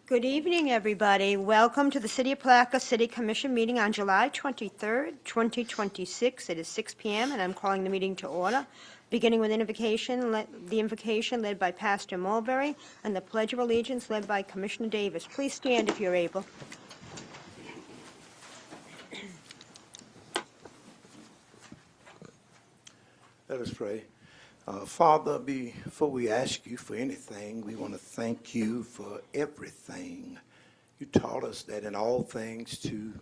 Good evening, everybody. Welcome to the City of Palatka City Commission meeting on July 23rd, 2026. It is 6 p.m., and I'm calling the meeting to order, beginning with the invocation led by Pastor Mulberry and the Pledge of Allegiance led by Commissioner Davis. Please stand if you're able. Let us pray. Father, before we ask you for anything, we want to thank you for everything. You taught us that in all things to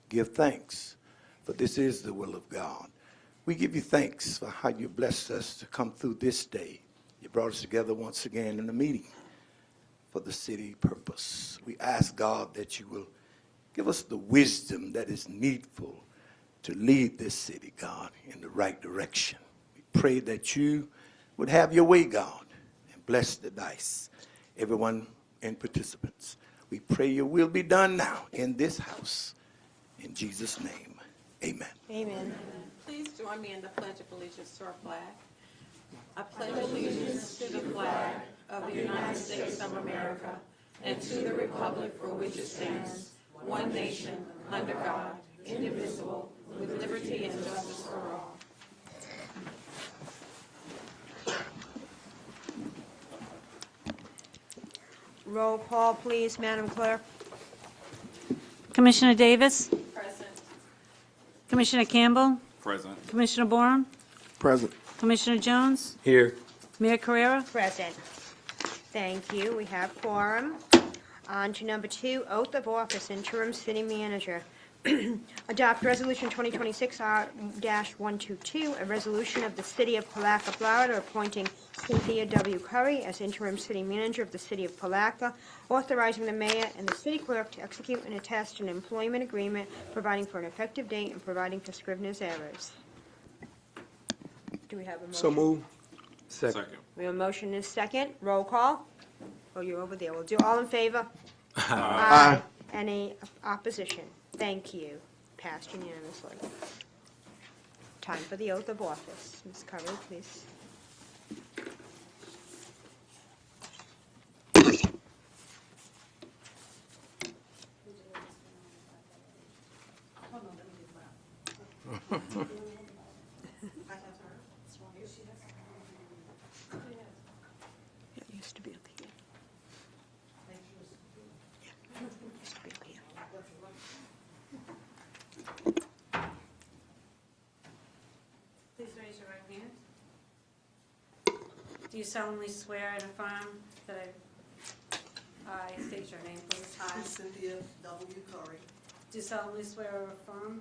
give thanks, for this is the will of God. We give you thanks for how you blessed us to come through this day. You brought us together once again in a meeting for the city purpose. We ask, God, that you will give us the wisdom that is needful to lead this city, God, in the right direction. Pray that you would have your way, God, and bless the dice, everyone and participants. We pray your will be done now in this house. In Jesus' name, amen. Amen. Please join me in the Pledge of Allegiance to our flag. I pledge allegiance to the flag of the United States of America and to the republic for which it stands, one nation, under God, indivisible, with liberty and justice for all. Roll call, please, Madam Clerk. Commissioner Davis? Present. Commissioner Campbell? Present. Commissioner Borum? Present. Commissioner Jones? Here. Mayor Carrera? Present. Thank you. We have quorum. On to number 2, oath of office, interim city manager. Adopt Resolution 2026-122, a resolution of the City of Palatka, Florida, appointing Cynthia W. Curry as interim city manager of the City of Palatka, authorizing the mayor and the city clerk to execute and attest an employment agreement, providing for an effective date and providing for Scrivener's errors. Do we have a motion? So move. Second. We have a motion and a second. Roll call. Oh, you're over there. We'll do all in favor? Aye. Any opposition? Thank you. Passed unanimously. Time for the oath of office. Ms. Curry, please. It used to be up here. Yeah, it used to be up here. Please raise your right hand. Do you solemnly swear and affirm that I state your name, please? I, Cynthia W. Curry, Do solemnly swear or affirm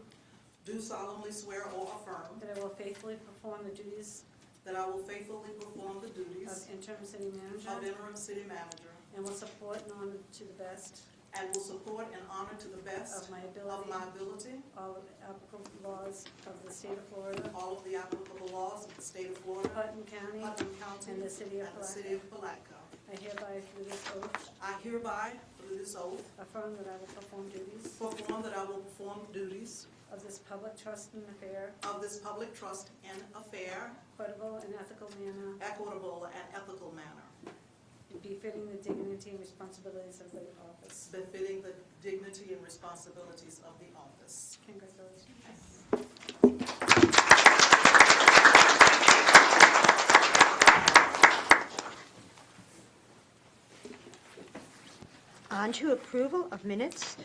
do solemnly swear or affirm that I will faithfully perform the duties that I will faithfully perform the of duties interim city of manager interim city manager and will support and honor to the best and will support and honor to the best of my of my ability ability all of the applicable laws of the state of Florida, all of the applicable laws of the state of Florida, Putnam County, Putnam County, and the city of and the city of Palatka. I hereby, through this oath, I hereby, through this oath, affirm that I will perform duties perform that I will perform duties of this public trust and affair, of this public trust and affair, equitable and ethical manner, equitable and ethical manner, befitting the dignity and responsibilities of the office. befitting the dignity and responsibilities of the office. Congratulations. On to approval of minutes.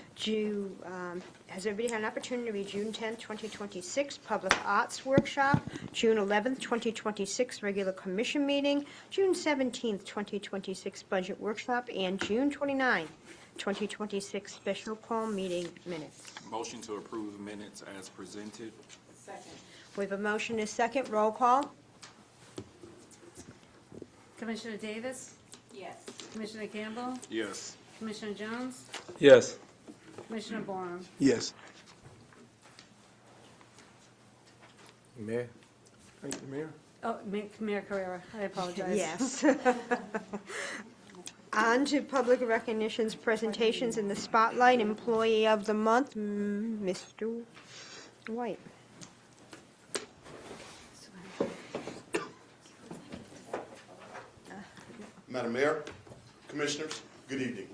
Has everybody had an opportunity to read June 10th, 2026 Public Arts Workshop, June 11th, 2026 Regular Commission Meeting, June 17th, 2026 Budget Workshop, and June 29th, 2026 Special Call Meeting minutes? Motion to approve the minutes as presented. Second. We have a motion and a second. Roll call. Commissioner Davis? Yes. Commissioner Campbell? Yes. Commissioner Jones? Yes. Commissioner Borum? Yes. Mayor. Thank you, Mayor. Oh, Mayor Carrera, I apologize. Yes. On to public recognitions, presentations in the spotlight. Employee of the Month, Mr. White. Madam Mayor, Commissioners, good evening.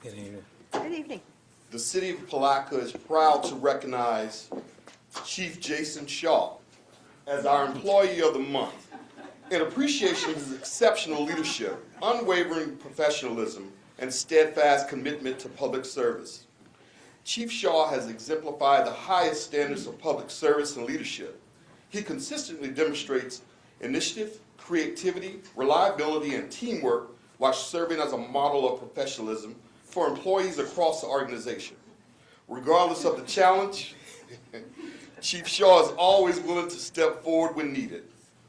Good evening. Good evening. The city of Palatka is proud to recognize Chief Jason Shaw as our Employee of the Month in appreciation of his exceptional leadership, unwavering professionalism, and steadfast commitment to public service. Chief Shaw has exemplified the highest standards of public service and leadership. He consistently demonstrates initiative, creativity, reliability, and teamwork while serving as a model of professionalism for employees across the organization. Regardless of the challenge, Chief Shaw is always willing to step forward when needed,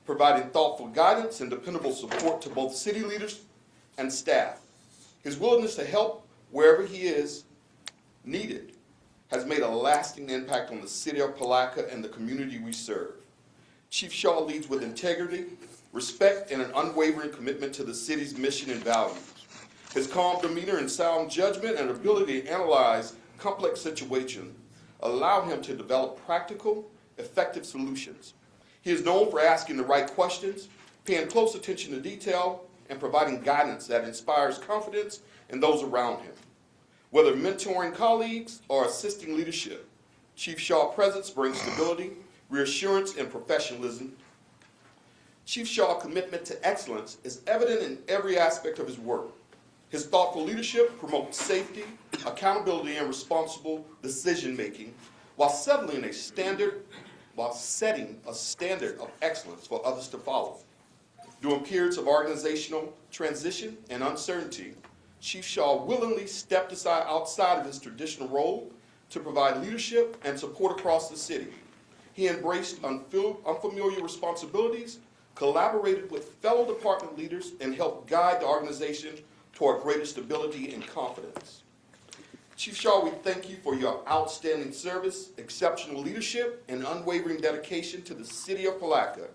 providing thoughtful guidance and dependable support to both city leaders and staff. His willingness to help wherever he is needed has made a lasting impact on the city of Palatka and the community we serve. Chief Shaw leads with integrity, respect, and an unwavering commitment to the city's mission and values. His calm demeanor and sound judgment and ability to analyze complex situations allow him to develop practical, effective solutions. He is known for asking the right questions, paying close attention to detail, and providing guidance that inspires confidence in those around him. Whether mentoring colleagues or assisting leadership, Chief Shaw's presence brings stability, reassurance, and professionalism. Chief Shaw's commitment to excellence is evident in every aspect of his work. His thoughtful leadership promotes safety, accountability, and responsible decision-making while setting a standard of excellence for others to follow. During periods of organizational transition and uncertainty, Chief Shaw willingly stepped outside of his traditional role to provide leadership and support across the city. He embraced unfamiliar responsibilities, collaborated with fellow department leaders, and helped guide the organization toward greater stability and confidence. Chief Shaw, we thank you for your outstanding service, exceptional leadership, and unwavering dedication to the city of Palatka.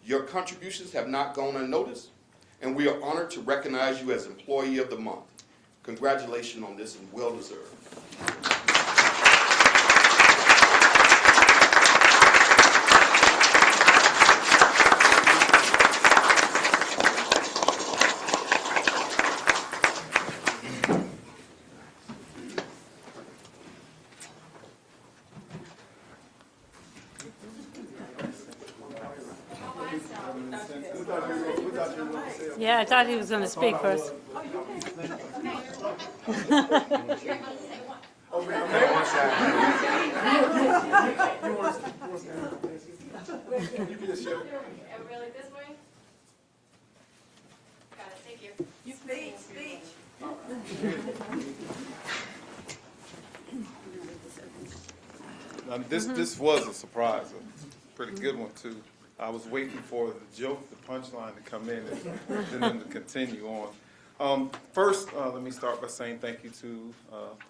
Your contributions have not gone unnoticed, and we are honored to recognize you as Employee of the Month. Congratulations on this, and well deserved. Yeah, I thought he was going to speak first. Everybody like this way? Got it, thank you. You speech. This was a surprise, a pretty good one too. I was waiting for the joke, the punchline to come in and then to continue on. First, let me start by saying thank you to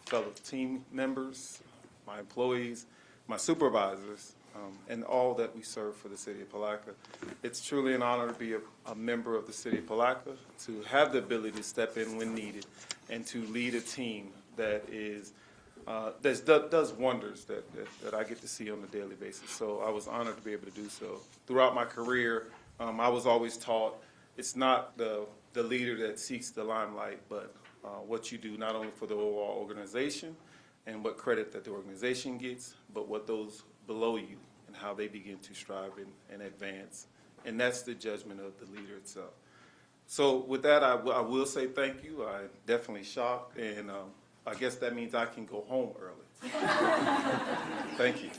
fellow team members, my employees, my supervisors, and all that we serve for the city of Palatka. It's truly an honor to be a member of the city of Palatka, to have the ability to step in when needed, and to lead a team that is does wonders that I get to see on a daily basis. So I was honored to be able to do so. Throughout my career, I was always taught it's not the leader that seeks the limelight, but what you do not only for the overall organization and what credit that the organization gets, but what those below you and how they begin to strive and advance. And that's the judgment of the leader itself. So with that, I will say thank you. I definitely shocked, and I guess that means I can go home early. Thank you.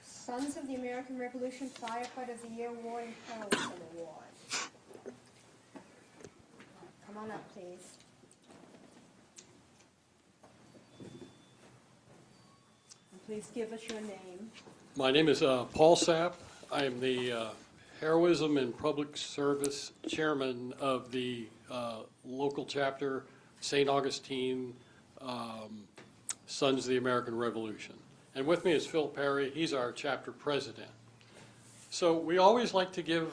Sons of the American Revolution Firefighter of the Year Award and Heroism Award. Come on up, please. And please give us your name. My name is Paul Sapp. I am the Heroism and Public Service Chairman of the local chapter, St. Augustine Sons of the American Revolution. And with me is Phil Perry. He's our chapter president. So we always like to give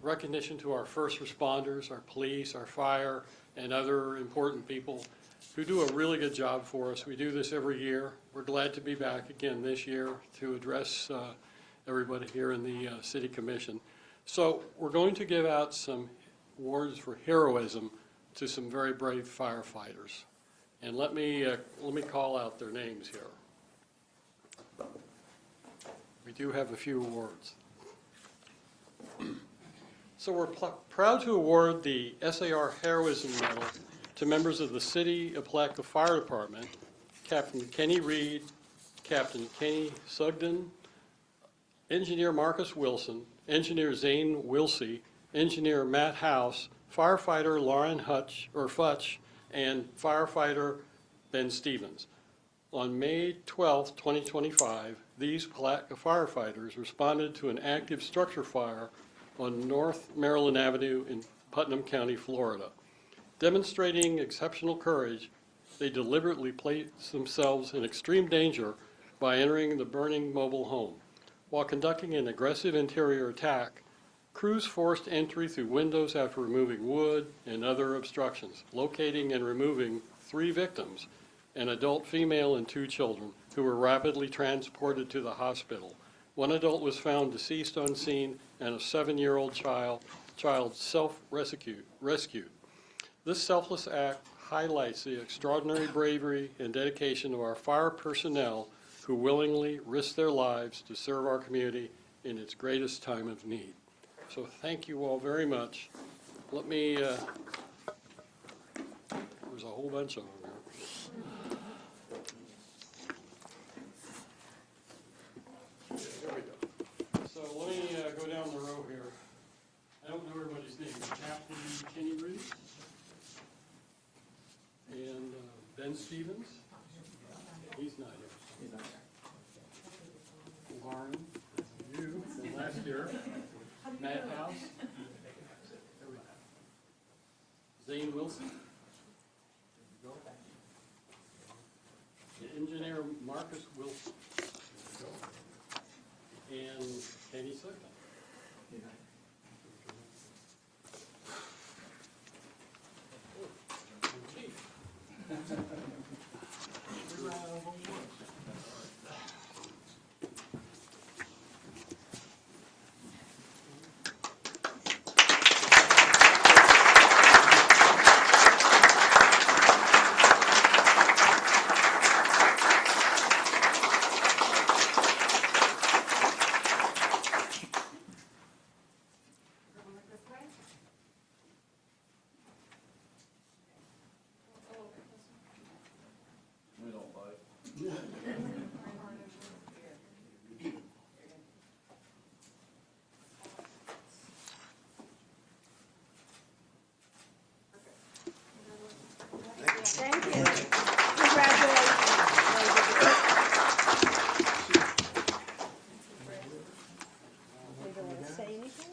recognition to our first responders, our police, our fire, and other important people who do a really good job for us. We do this every year. We're glad to be back again this year to address everybody here in the City Commission. So we're going to give out some awards for heroism to some very brave firefighters. And let me call out their names here. We do have a few awards. So we're proud to award the SAR Heroism Medal to members of the City of Palatka Fire Department, Captain Kenny Reed, Captain Kenny Sugden, Engineer Marcus Wilson, Engineer Zane Wilsey, Engineer Matt House, Firefighter Lauren Futch, and Firefighter Ben Stevens. On May 12, 2025, these Palatka firefighters responded to an active structure fire on North Maryland Avenue in Putnam County, Florida. Demonstrating exceptional courage, they deliberately placed themselves in extreme danger by entering the burning mobile home. While conducting an aggressive interior attack, crews forced entry through windows after removing wood and other obstructions, locating and removing 3 victims, an adult female and 2 children, who were rapidly transported to the hospital. 1 adult was found deceased on scene, and a 7-year-old child self-rescued. This selfless act highlights the extraordinary bravery and dedication of our fire personnel who willingly risk their lives to serve our community in its greatest time of need. So thank you all very much. Let me, there's a whole bunch of them here. There we go. So let me go down the row here. I don't know everybody's name. Captain Kenny Reed and Ben Stevens. He's not here. Lauren, you from last year. Matt House. Zane Wilson. There we go. Engineer Marcus Wilson. There we go. And Kenny Sugden. Thank you. Congratulations. Anybody want to say anything?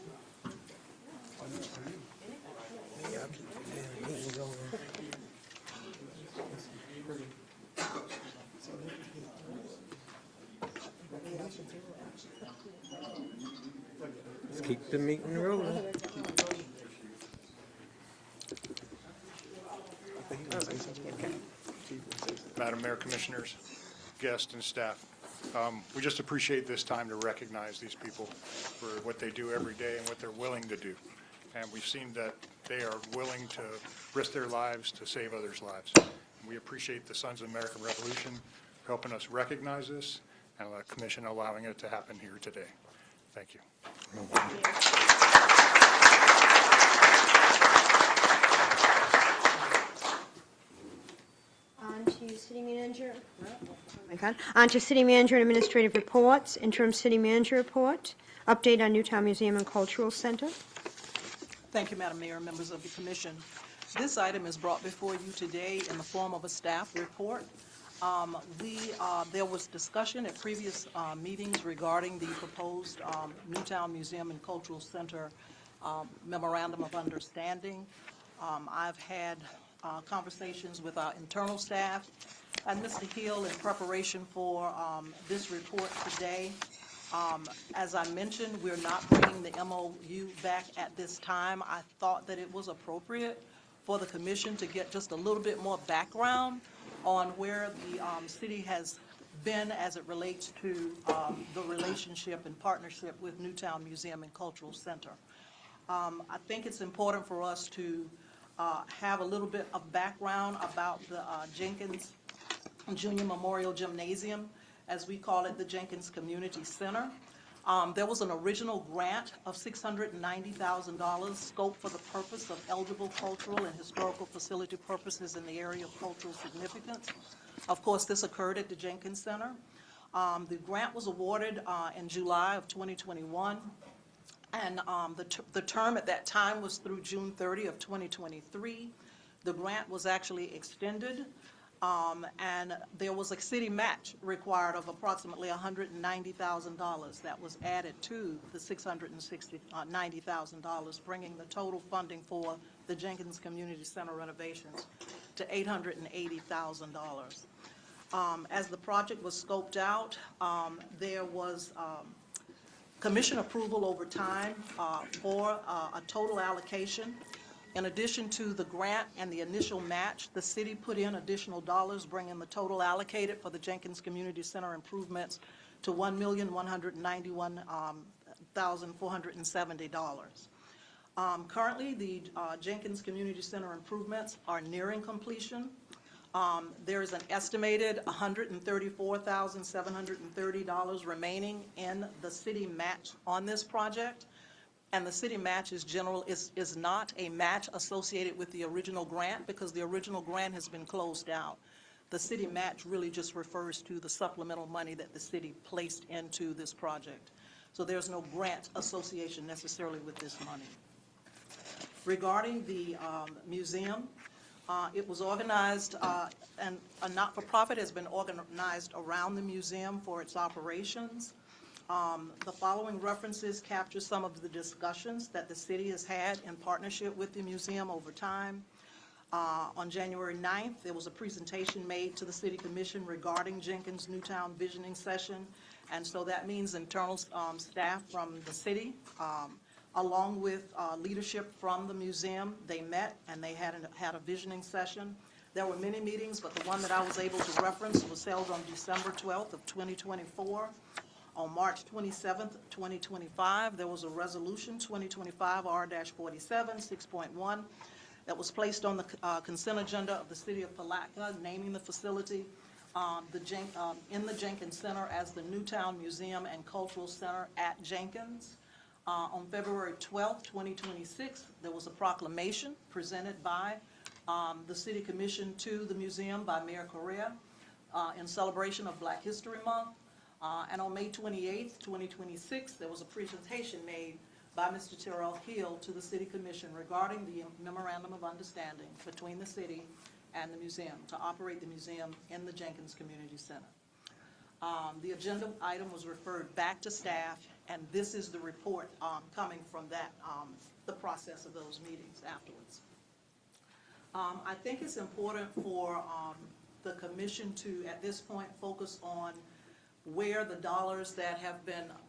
Let's keep the meeting rolling. Madam Mayor, Commissioners, guests, and staff. We just appreciate this time to recognize these people for what they do every day and what they're willing to do. And we've seen that they are willing to risk their lives to save others' lives. We appreciate the Sons of the American Revolution helping us recognize this and the Commission allowing it to happen here today. Thank you. On to City Manager. On to City Manager and Administrative Reports. Interim City Manager Report. Update on Newtown Museum and Cultural Center. Thank you, Madam Mayor, and members of the Commission. This item is brought before you today in the form of a staff report. There was discussion at previous meetings regarding the proposed Newtown Museum and Cultural Center Memorandum of Understanding. I've had conversations with our internal staff and Mr. Hill in preparation for this report today. As I mentioned, we're not bringing the MOU back at this time. I thought that it was appropriate for the commission to get just a little bit more background on where the city has been as it relates to the relationship and partnership with Newtown Museum and Cultural Center. I think it's important for us to have a little bit of background about the Jenkins Junior Memorial Gymnasium, as we call it, the Jenkins Community Center. There was an original grant of $690,000 scoped for the purpose of eligible cultural and historical facility purposes in the area of cultural significance. Of course, this occurred at the Jenkins Center. The grant was awarded in July of 2021, and the term at that time was through June 30 of 2023. The grant was actually extended, and there was a city match required of approximately $190,000 that was added to the $690,000, bringing the total funding for the Jenkins Community Center renovations to $880,000. As the project was scoped out, there was commission approval over time for a total allocation. In addition to the grant and the initial match, the city put in additional dollars, bringing the total allocated for the Jenkins Community Center improvements to $1,191,470. Currently, the Jenkins Community Center improvements are nearing completion. There is an estimated $134,730 remaining in the city match on this project. And the city match is not a match associated with the original grant, because the original grant has been closed out. The city match really just refers to the supplemental money that the city placed into this project. So there's no grant association necessarily with this money. Regarding the museum, it was organized, and a not-for-profit has been organized around the museum for its operations. The following references capture some of the discussions that the city has had in partnership with the museum over time. On January 9th, there was a presentation made to the City Commission regarding Jenkins Newtown Visioning Session, and so that means internal staff from the city, along with leadership from the museum. They met and they had a visioning session. There were many meetings, but the one that I was able to reference was held on December 12th of 2024. On March 27th, 2025, there was a resolution, 2025 R-47, 6.1, that was placed on the consent agenda of the City of Palatka, naming the facility in the Jenkins Center as the Newtown Museum and Cultural Center at Jenkins. On February 12th, 2026, there was a proclamation presented by the City Commission to the museum by Mayor Correa in celebration of Black History Month. And on May 28th, 2026, there was a presentation made by Mr. Terrell Hill to the City Commission regarding the Memorandum of Understanding between the city and the museum to operate the museum in the Jenkins Community Center. The agenda item was referred back to staff, and this is the report coming from that, the process of those meetings afterwards. I think it's important for the commission to, at this point, focus on where the dollars that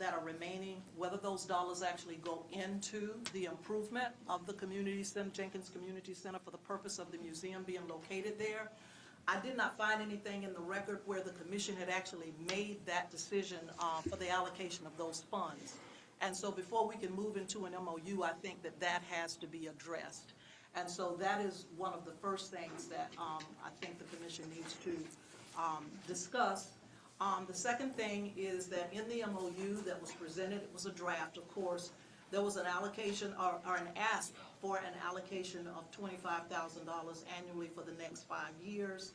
are remaining, whether those dollars actually go into the improvement of the community center, Jenkins Community Center, for the purpose of the museum being located there. I did not find anything in the record where the commission had actually made that decision for the allocation of those funds. And so before we can move into an MOU, I think that has to be addressed. And so that is one of the first things that I think the commission needs to discuss. The second thing is that in the MOU that was presented, it was a draft, of course, there was an allocation or an ask for an allocation of $25,000 annually for the next 5 years.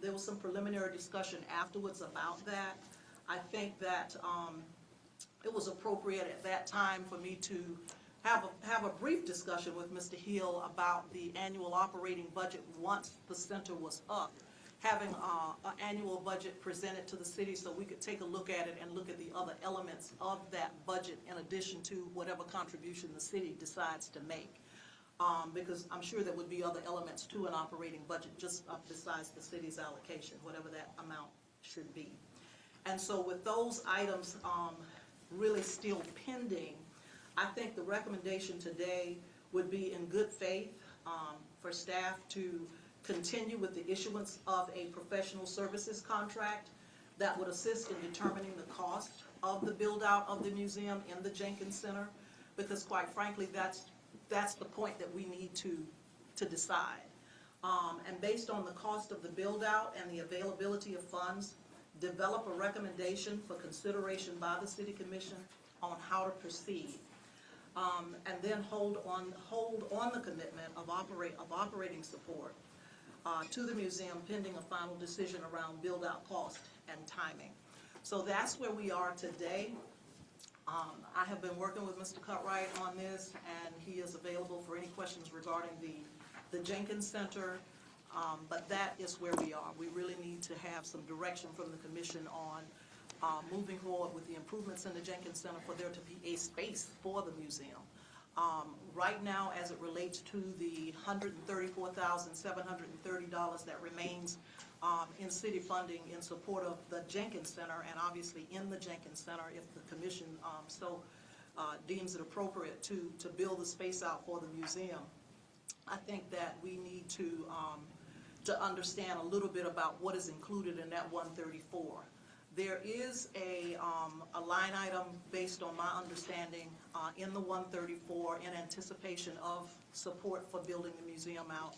There was some preliminary discussion afterwards about that. I think that it was appropriate at that time for me to have a brief discussion with Mr. Hill about the annual operating budget once the center was up, having an annual budget presented to the city so we could take a look at it and look at the other elements of that budget in addition to whatever contribution the city decides to make. Because I'm sure there would be other elements to an operating budget just besides the city's allocation, whatever that amount should be. And so with those items really still pending, I think the recommendation today would be in good faith for staff to continue with the issuance of a professional services contract that would assist in determining the cost of the build-out of the museum in the Jenkins Center, because quite frankly, that's the point that we need to decide. And based on the cost of the build-out and the availability of funds, develop a recommendation for consideration by the City Commission on how to proceed. And then hold on the commitment of operating support to the museum pending a final decision around build-out cost and timing. So that's where we are today. I have been working with Mr. Cutright on this, and he is available for any questions regarding the Jenkins Center, but that is where we are. We really need to have some direction from the commission on moving forward with the improvements in the Jenkins Center for there to be a space for the museum. Right now, as it relates to the $134,730 that remains in city funding in support of the Jenkins Center, and obviously in the Jenkins Center, if the commission deems it appropriate to build the space out for the museum, I think that we need to understand a little bit about what is included in that 134. There is a line item based on my understanding in the 134 in anticipation of support for building the museum out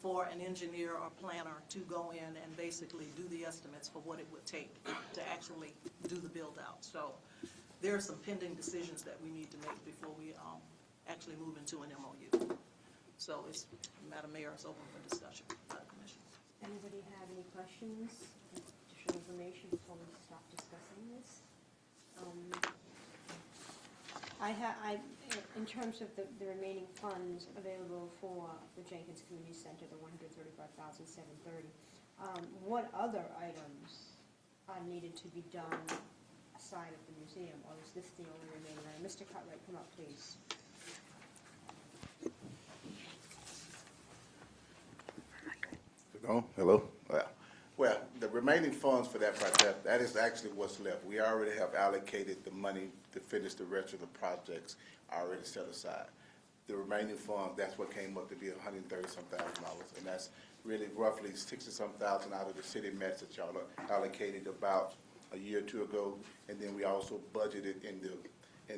for an engineer or planner to go in and basically do the estimates for what it would take to actually do the build out. So there are some pending decisions that we need to make before we actually move into an MOU. So it's, Madam Mayor, it's open for discussion by the commission. Anybody have any questions, additional information before we stop discussing this? In terms of the remaining funds available for the Jenkins Community Center, the $135,730, what other items are needed to be done aside of the museum, or is this the only remaining item? Mr. Cutright, come up, please. Hello? Well, the remaining funds for that project, that is actually what's left. We already have allocated the money to finish the rest of the projects already set aside. The remaining funds, that's what came up to be $130-some-thousand, and that's really roughly 60-some thousand out of the city match that y'all allocated about a year or two ago, and then we also budgeted in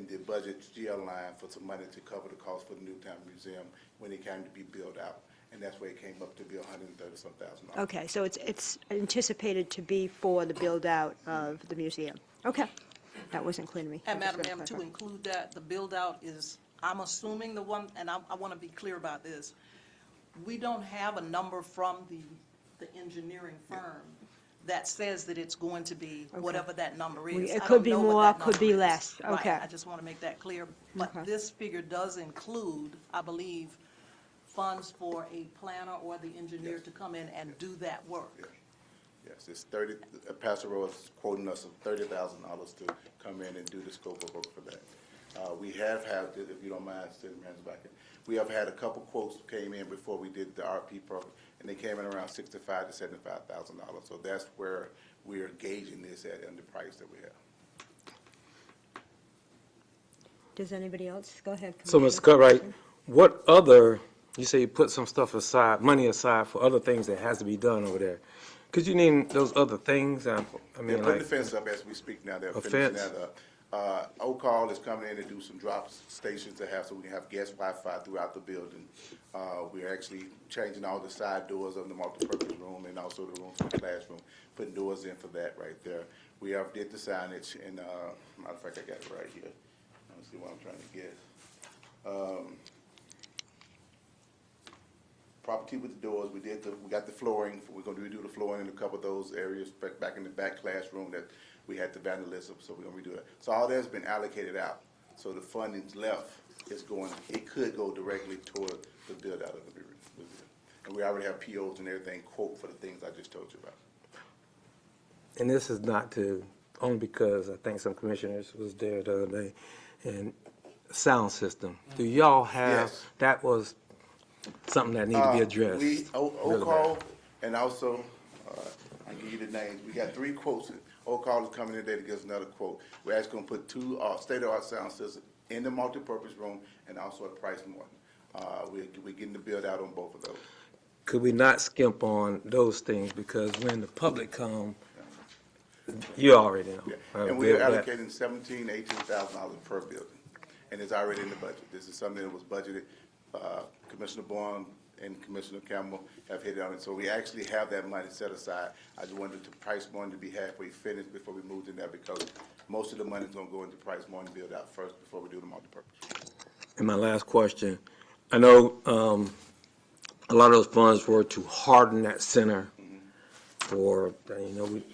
the budget GL line for some money to cover the cost for the Newtown Museum when it came to be built out. And that's where it came up to be $130-some thousand. Okay, so it's anticipated to be for the build-out of the museum. Okay, that wasn't clear to me. And I just Madam wanted Mayor, to clarify. include that, the build-out is, I'm assuming the one, and I want to be clear about this, we don't have a number from the engineering firm that says that it's going to be whatever that number is. It I could don't be know what more, that could be number is. less. Right, Okay. I just want to make that clear. But Okay. this figure does include, I believe, funds for a planner or the engineer to come in and do that work. Yes, it's 30, Pastor Rowe is quoting us $30,000 to come in and do the scope of work for that. We have had, if you don't mind, sitting hands back in, we have had a couple quotes came in before we did the RP program, and they came in around $65,000 to $75,000. So that's where we are gauging this at and the price that we have. Does anybody else? Go ahead. So, Mr. Cutright, what other, you say you put some stuff aside, money aside for other things that has to be done over there. Could you name those other things? I They're mean, putting like, the fence up as we speak now. They're A finishing fence? that up. O'Call is coming in to do some drop stations to have, so we can have guest Wi-Fi throughout the building. We're actually changing all the side doors of the multipurpose room and also the rooms for the classroom, putting doors in for that right there. We have did the signage, and matter of fact, I got it right here. Let's see what I'm trying to get. Property with the doors, we got the flooring, we're gonna redo the flooring in a couple of those areas, back in the back classroom that we had the vandalism, so we're gonna redo it. So all that's been allocated out, so the funding's left is going, it could go directly toward the build out of the museum. And we already have POs and everything, quote for the things I just told you about. and this is not to, only because I think some commissioners was there the other day, and sound system. Do y'all have, Yes. that was something that needed to be addressed? We, really O'Call, bad. and also, I can give you the names, we got 3 quotes. O'Call is coming in today to give us another quote. We're actually gonna put 2 state-of-the-art sound systems in the multipurpose room and also at Price Morton. We're getting the build out on both of those. Could we not skimp on those things, because when the public come, You already know. Yeah. I'm And we good are with that. allocating $18,000 per building, and it's already in the budget. This is something that was budgeted. Commissioner Bourne and Commissioner Campbell have hit on it, so we actually have that money set aside. I just wanted the price morning to be halfway finished before we moved in there, because most of the money's gonna go into price morning build out first before we do the multipurpose. And my last question, I know a lot of those funds were to harden that center for,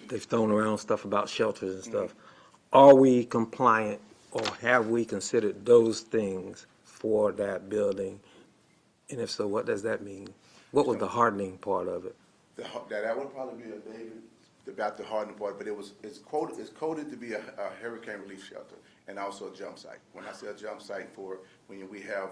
they've thrown around stuff about shelters and stuff. Are we compliant, or have we considered those things for that building? And if so, what does that mean? What was the hardening part of it? That would probably be a David about the hardening part, but it's coded to be a hurricane relief shelter and also a jump site. When I say a jump site, for when we have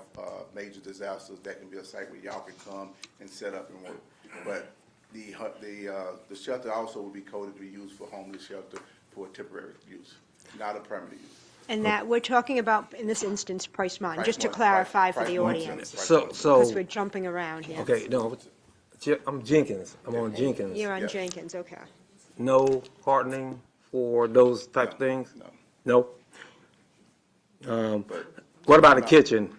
major disasters, that can be a site where y'all can come and set up and work. But the shelter also will be coded to be used for homeless shelter for temporary use, not a permanent use. And that, we're talking about, in this instance, Price Martin, Price just to Martin, clarify for Price the Martin, audience. Price So, Martin. so, Because we're jumping around here. okay, no, I'm Jenkins, I'm on Jenkins. You're on Yeah. Jenkins, okay. No hardening for those type of things? No. No? But What about the kitchen?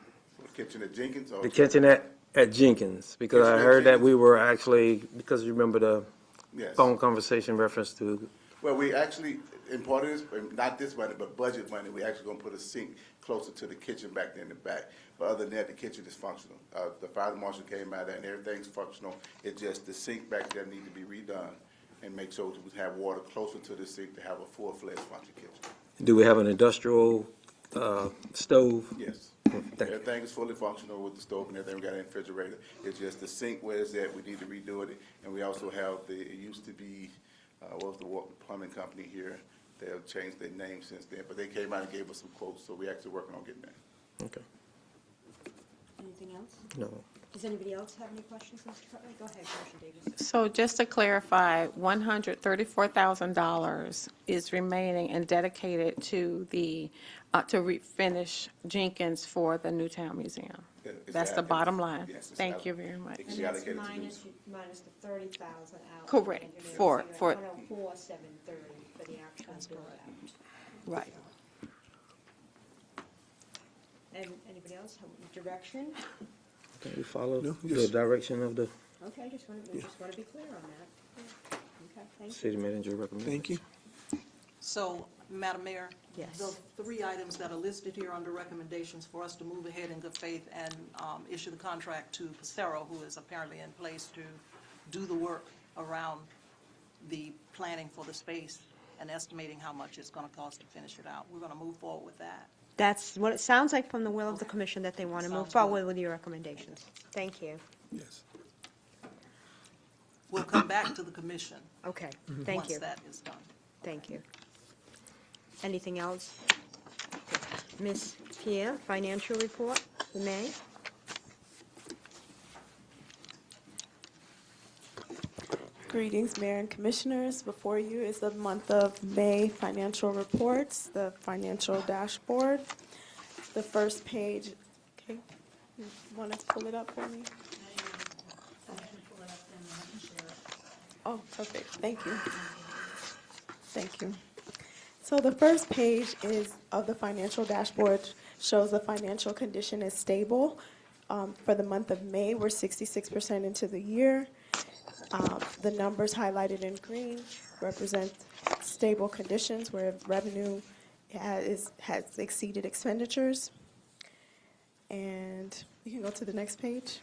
the kitchen at Jenkins or? The kitchen at Jenkins? Because I Kitchen at heard that Jenkins. we were actually, because you remember the Yes. phone conversation reference to, Well, we actually, in part of this, not this money, but budget money, we actually gonna put a sink closer to the kitchen back there in the back. But other than that, the kitchen is functional. The fire marshal came out there and everything's functional. It's just the sink back there need to be redone and make sure we have water closer to the sink to have a full-fledged functional kitchen. do we have an industrial stove? Yes. Thank you. Everything is fully functional with the stove and everything. We got a refrigerator. It's just the sink where it's at, we need to redo it. And we also have it used to be, what was the plumbing company here? They've changed their name since then, but they came out and gave us some quotes, so we actually working on getting that. Okay, Anything else? no. Does anybody else have any questions, Mr. Cutler? Go ahead, Commissioner Davis. So just to clarify, $134,000 is remaining and dedicated to the, to refinish Jenkins for the Newtown Museum. It's That's the allocated. bottom line. Yes, it's Thank you allocated. very much. It's And that's allocated to minus do- the 30,000 out. Correct. And you're For- looking at for- 104,730 for the actual build out. Right. And anybody else have direction? Can we follow No, the yes. direction of the Okay, just want to be clear on that. Okay, thank you. city manager recommendation? Thank you. So, Madam Mayor? Yes. The three items that are listed here under recommendations for us to move ahead in good faith and issue the contract to Pacero, who is apparently in place to do the work around the planning for the space and estimating how much it's going to cost to finish it out. We're going to move forward with that. That's what it sounds like from the will of the commission, that they want to move Sounds good. forward with your recommendations. Thank you. Yes. We'll come back to the commission Okay, thank you, once that is done. thank you. Anything else? Ms. Pierre, financial report for May? Greetings, Mayor and Commissioners. Before you is the month of May financial reports, the financial dashboard. The first page, okay, you want to pull it up for me? Oh, perfect, thank you. Thank you. So the first page is, of the financial dashboard, shows the financial condition is stable. For the month of May, we're 66% into the year. The numbers highlighted in green represent stable conditions where revenue has exceeded expenditures. And you can go to the next page.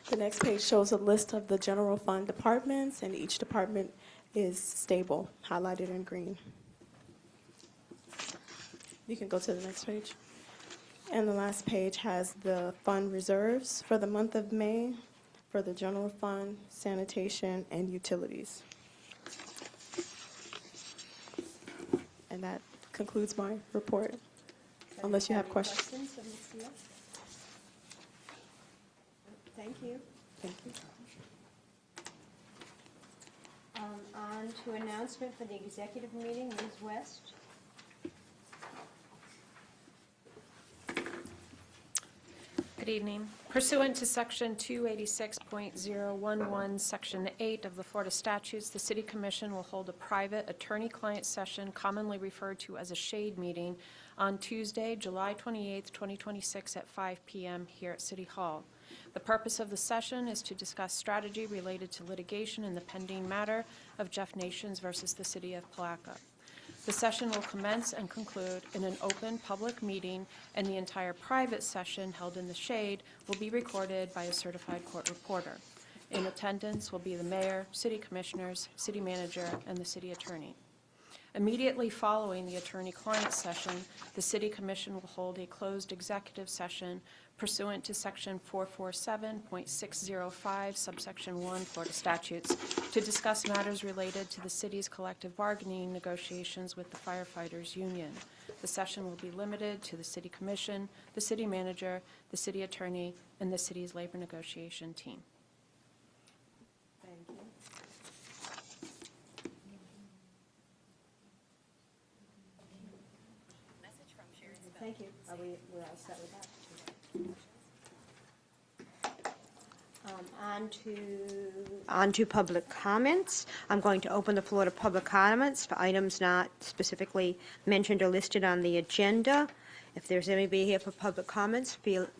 The next page shows a list of the general fund departments, and each department is stable, highlighted in green. You can go to the next page. And the last page has the fund reserves for the month of May for the general fund, sanitation, and utilities. And that concludes my report, unless you have questions. of Ms. Pierre? Thank you. Thank you. On to announcement for the executive meeting, Ms. West. Good evening. Pursuant to Section 286.011, Section 8 of the Florida statutes, the City Commission will hold a private attorney-client session, commonly referred to as a shade meeting, on Tuesday, July 28, 2026, at 5 p.m. here at City Hall. The purpose of the session is to discuss strategy related to litigation in the pending matter of Jeff Nations versus the City of Palatka. The session will commence and conclude in an open public meeting, and the entire private session held in the shade will be recorded by a certified court reporter. In attendance will be the mayor, city commissioners, city manager, and the city attorney. Immediately following the attorney-client session, the City Commission will hold a closed executive session pursuant to Section 447.605, subsection 1, Florida statutes, to discuss matters related to the city's collective bargaining negotiations with the firefighters union. The session will be limited to the City Commission, the city manager, the city attorney, and the city's labor negotiation team. Thank you. Thank you. We're all set with that? On to public comments. I'm going to open the floor to public comments for items not specifically mentioned or listed on the agenda. If there's anybody here for public comments,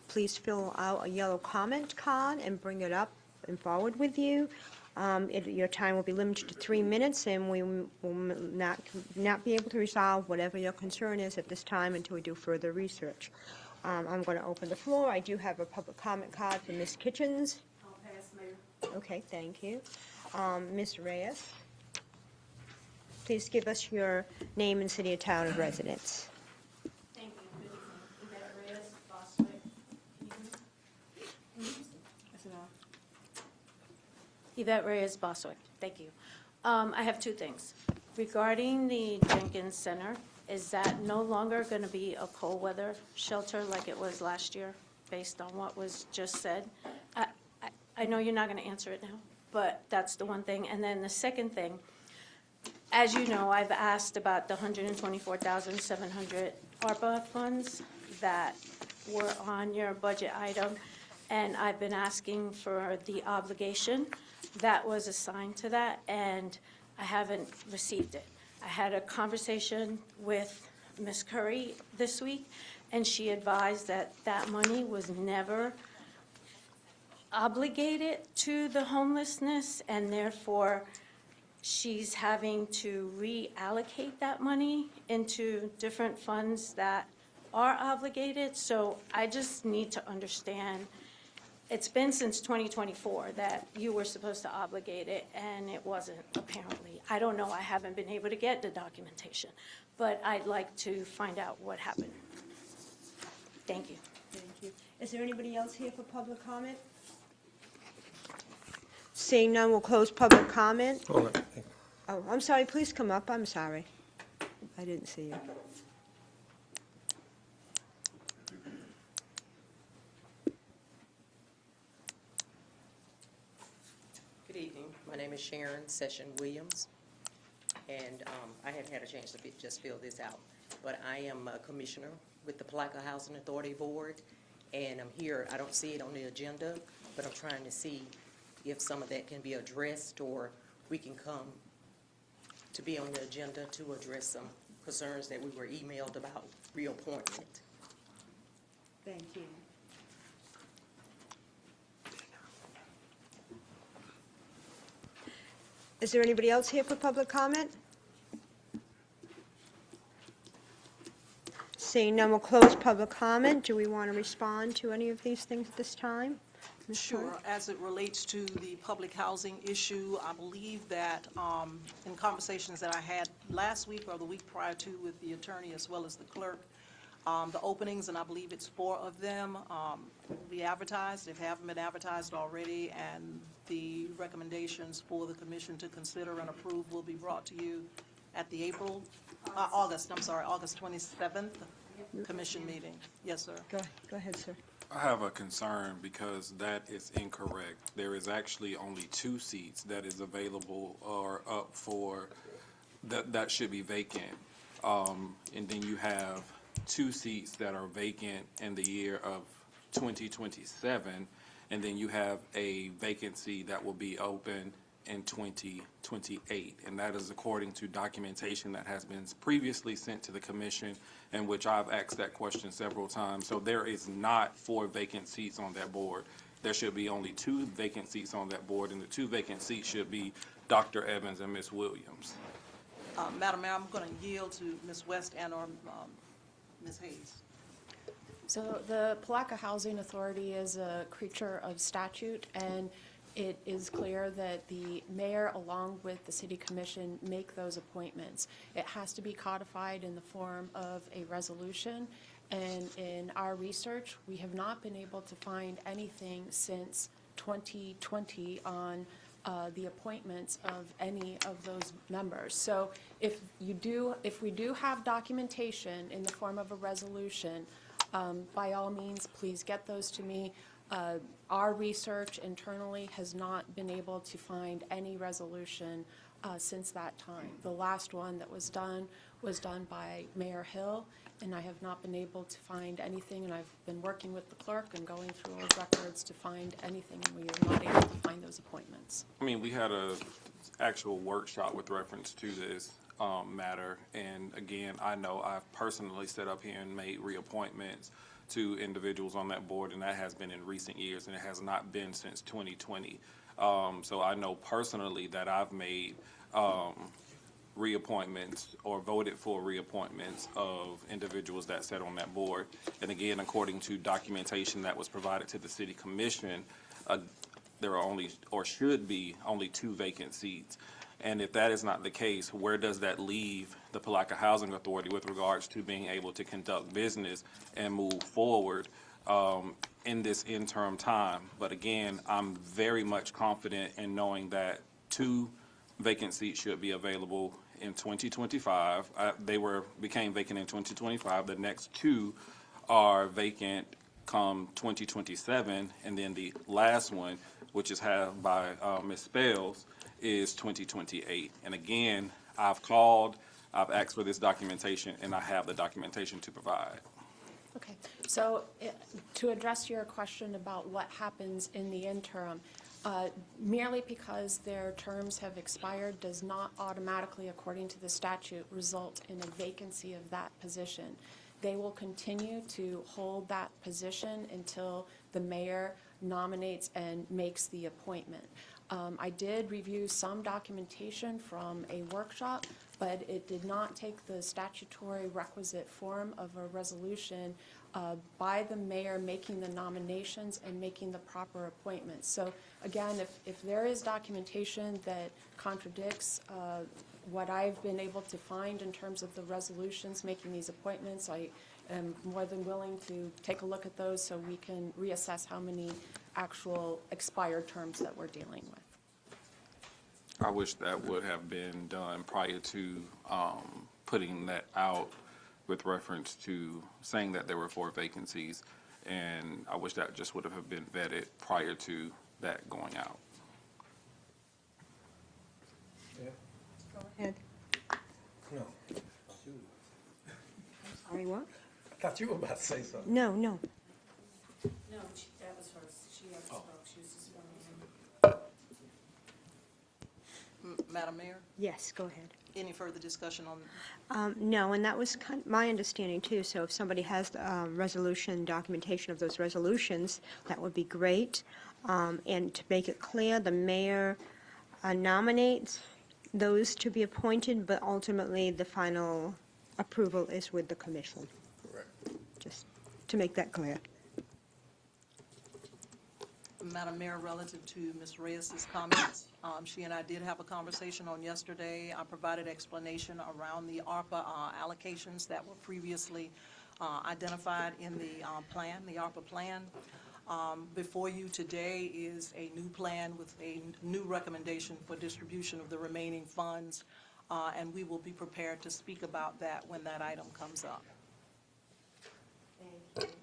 please fill out a yellow comment card and bring it up and forward with you. Your time will be limited to 3 minutes, and we will not be able to resolve whatever your concern is at this time until we do further research. I'm going to open the floor. I do have a public comment card for Ms. Kitchens. I'll pass, Mayor. Okay, thank you. Ms. Reyes, please give us your name and city and town of residence. Thank you. Yvette Reyes, Bostwick. Yvette Reyes, Bostwick. Thank you. I have two things. Regarding the Jenkins Center, is that no longer going to be a cold weather shelter like it was last year, based on what was just said? I know you're not going to answer it now, but that's the one thing. And then the second thing, as you know, I've asked about the $124,700 ARPA funds that were on your budget item, and I've been asking for the obligation that was assigned to that, and I haven't received it. I had a conversation with Ms. Curry this week, and she advised that that money was never obligated to the homelessness, and therefore she's having to reallocate that money into different funds that are obligated. So I just need to understand, it's been since 2024 that you were supposed to obligate it, and it wasn't, apparently. I don't know, I haven't been able to get the documentation, but I'd like to find out what happened. Thank you. Thank you. Is there anybody else here for public comment? Seeing none, we'll close public comment. Hold on. Oh, I'm sorry, please come up. I'm sorry. I didn't see you. Good evening. My name is Sharon Session Williams, and I haven't had a chance to just fill this out, but I am a commissioner with the Palatka Housing Authority Board, and I'm here. I don't see it on the agenda, but I'm trying to see if some of that can be addressed, or we can come to be on the agenda to address some concerns that we were emailed about reappointment. Thank you. Is there anybody else here for public comment? Seeing none, we'll close public comment. Do we want to respond to any of these things at this time? Ms. Curry? Sure. As it relates to the public housing issue, I believe that in conversations that I had last week or the week prior to with the attorney as well as the clerk, the openings, and I believe it's 4 of them, will be advertised. If they haven't been advertised already, and the recommendations for the commission to consider and approve will be brought to you at the August 27th commission meeting. Yes, sir. Go ahead, sir. I have a concern because that is incorrect. There is actually only 2 seats that is available or up for, that should be vacant. And then you have 2 seats that are vacant in the year of 2027, and then you have a vacancy that will be open in 2028. And that is according to documentation that has been previously sent to the commission, in which I've asked that question several times. So there is not 4 vacant seats on that board. There should be only 2 vacant seats on that board, and the 2 vacant seats should be Dr. Evans and Ms. Williams. Madam Mayor, I'm going to yield to Ms. West and/or Ms. Hayes. So the Palatka Housing Authority is a creature of statute, and it is clear that the mayor, along with the city commission, make those appointments. It has to be codified in the form of a resolution, and in our research, we have not been able to find anything since 2020 on the appointments of any of those members. So if we do have documentation in the form of a resolution, by all means, please get those to me. Our research internally has not been able to find any resolution since that time. The last one that was done by Mayor Hill, and I have not been able to find anything, and I've been working with the clerk and going through old records to find anything, and we are not able to find those appointments. I mean, we had a actual workshop with reference to this matter, and again, I know I've personally set up here and made reappointments to individuals on that board, and that has been in recent years, and it has not been since 2020. So I know personally that I've made reappointments or voted for reappointments of individuals that sat on that board. And again, according to documentation that was provided to the city commission, there are only, or should be, only 2 vacant seats. And if that is not the case, where does that leave the Palatka Housing Authority with regards to being able to conduct business and move forward in this interim time? But again, I'm very much confident in knowing that 2 vacant seats should be available in 2025. They became vacant in 2025. The next 2 are vacant come 2027, and then the last one, which is held by Ms. Spells, is 2028. And again, I've called, I've asked for this documentation, and I have the documentation to provide. Okay, so to address your question about what happens in the interim, merely because their terms have expired does not automatically, according to the statute, result in a vacancy of that position. They will continue to hold that position until the mayor nominates and makes the appointment. I did review some documentation from a workshop, but it did not take the statutory requisite form of a resolution by the mayor making the nominations and making the proper appointments. So again, if there is documentation that contradicts what I've been able to find in terms of the resolutions making these appointments, I am more than willing to take a look at those so we can reassess how many actual expired terms that we're dealing with. I wish that would have been done prior to putting that out with reference to saying that there were 4 vacancies, and I wish that just would have been vetted prior to that going out. Go ahead. No. Sorry, what? I thought you were about to say something. No. No, that was hers. She already spoke. She was just filling in. Madam Mayor, Yes, go ahead. any further discussion on? No, and that was my understanding too, so if somebody has resolution, documentation of those resolutions, that would be great. And to make it clear, the mayor nominates those to be appointed, but ultimately the final approval is with the commission. Correct. Just to make that clear. Madam Mayor, relative to Ms. Reyes's comments, she and I did have a conversation on yesterday. I provided explanation around the ARPA allocations that were previously identified in the plan, the ARPA plan. Before you today is a new plan with a new recommendation for distribution of the remaining funds, and we will be prepared to speak about that when that item comes up. Thank you.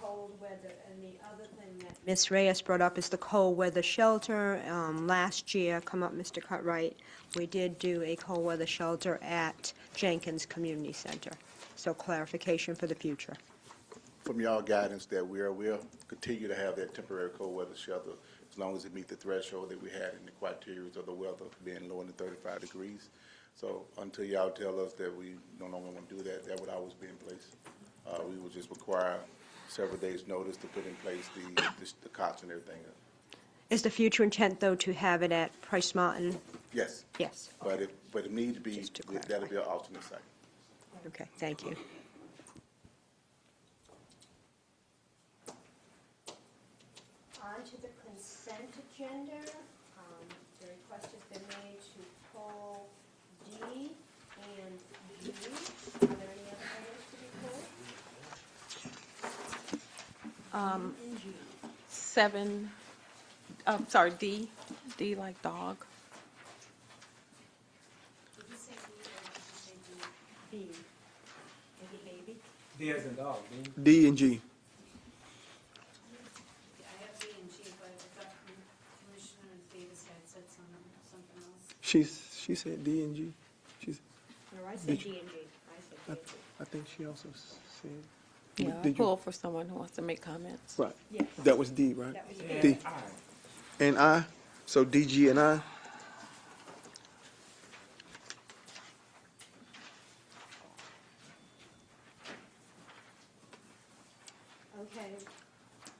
Cold weather, and the other thing that Ms. Reyes brought up is the cold weather shelter. Last year, come up, Mr. Cutright, we did do a cold weather shelter at Jenkins Community Center. So clarification for the future. from y'all guidance that we'll continue to have that temporary cold weather shelter as long as it meet the threshold that we had in the criteria of the weather being lower than 35 degrees. So until y'all tell us that we no longer want to do that, that would always be in place. We would just require several days' notice to put in place the cots and everything else. Is the future intent, though, to have it at Price Mountain? Yes. Yes. But it needs to be, Just to that'll be an alternate site. Okay, thank you. On to the consent agenda. The request has been made to pull D and G. Are there any other items to be pulled? 7, D like dog. Did you say D or did you say D? B. Maybe baby? D as in dog, D and G. I have B and G, but I thought Commissioner Davis had said something else. She said D and G. No, I said Did D and G. I said D and G. I think she also said. Yeah, I Did you- pull for someone who wants to make comments. Right. Yes. That was D, right? That was D. And I. So D, G, and I. Okay.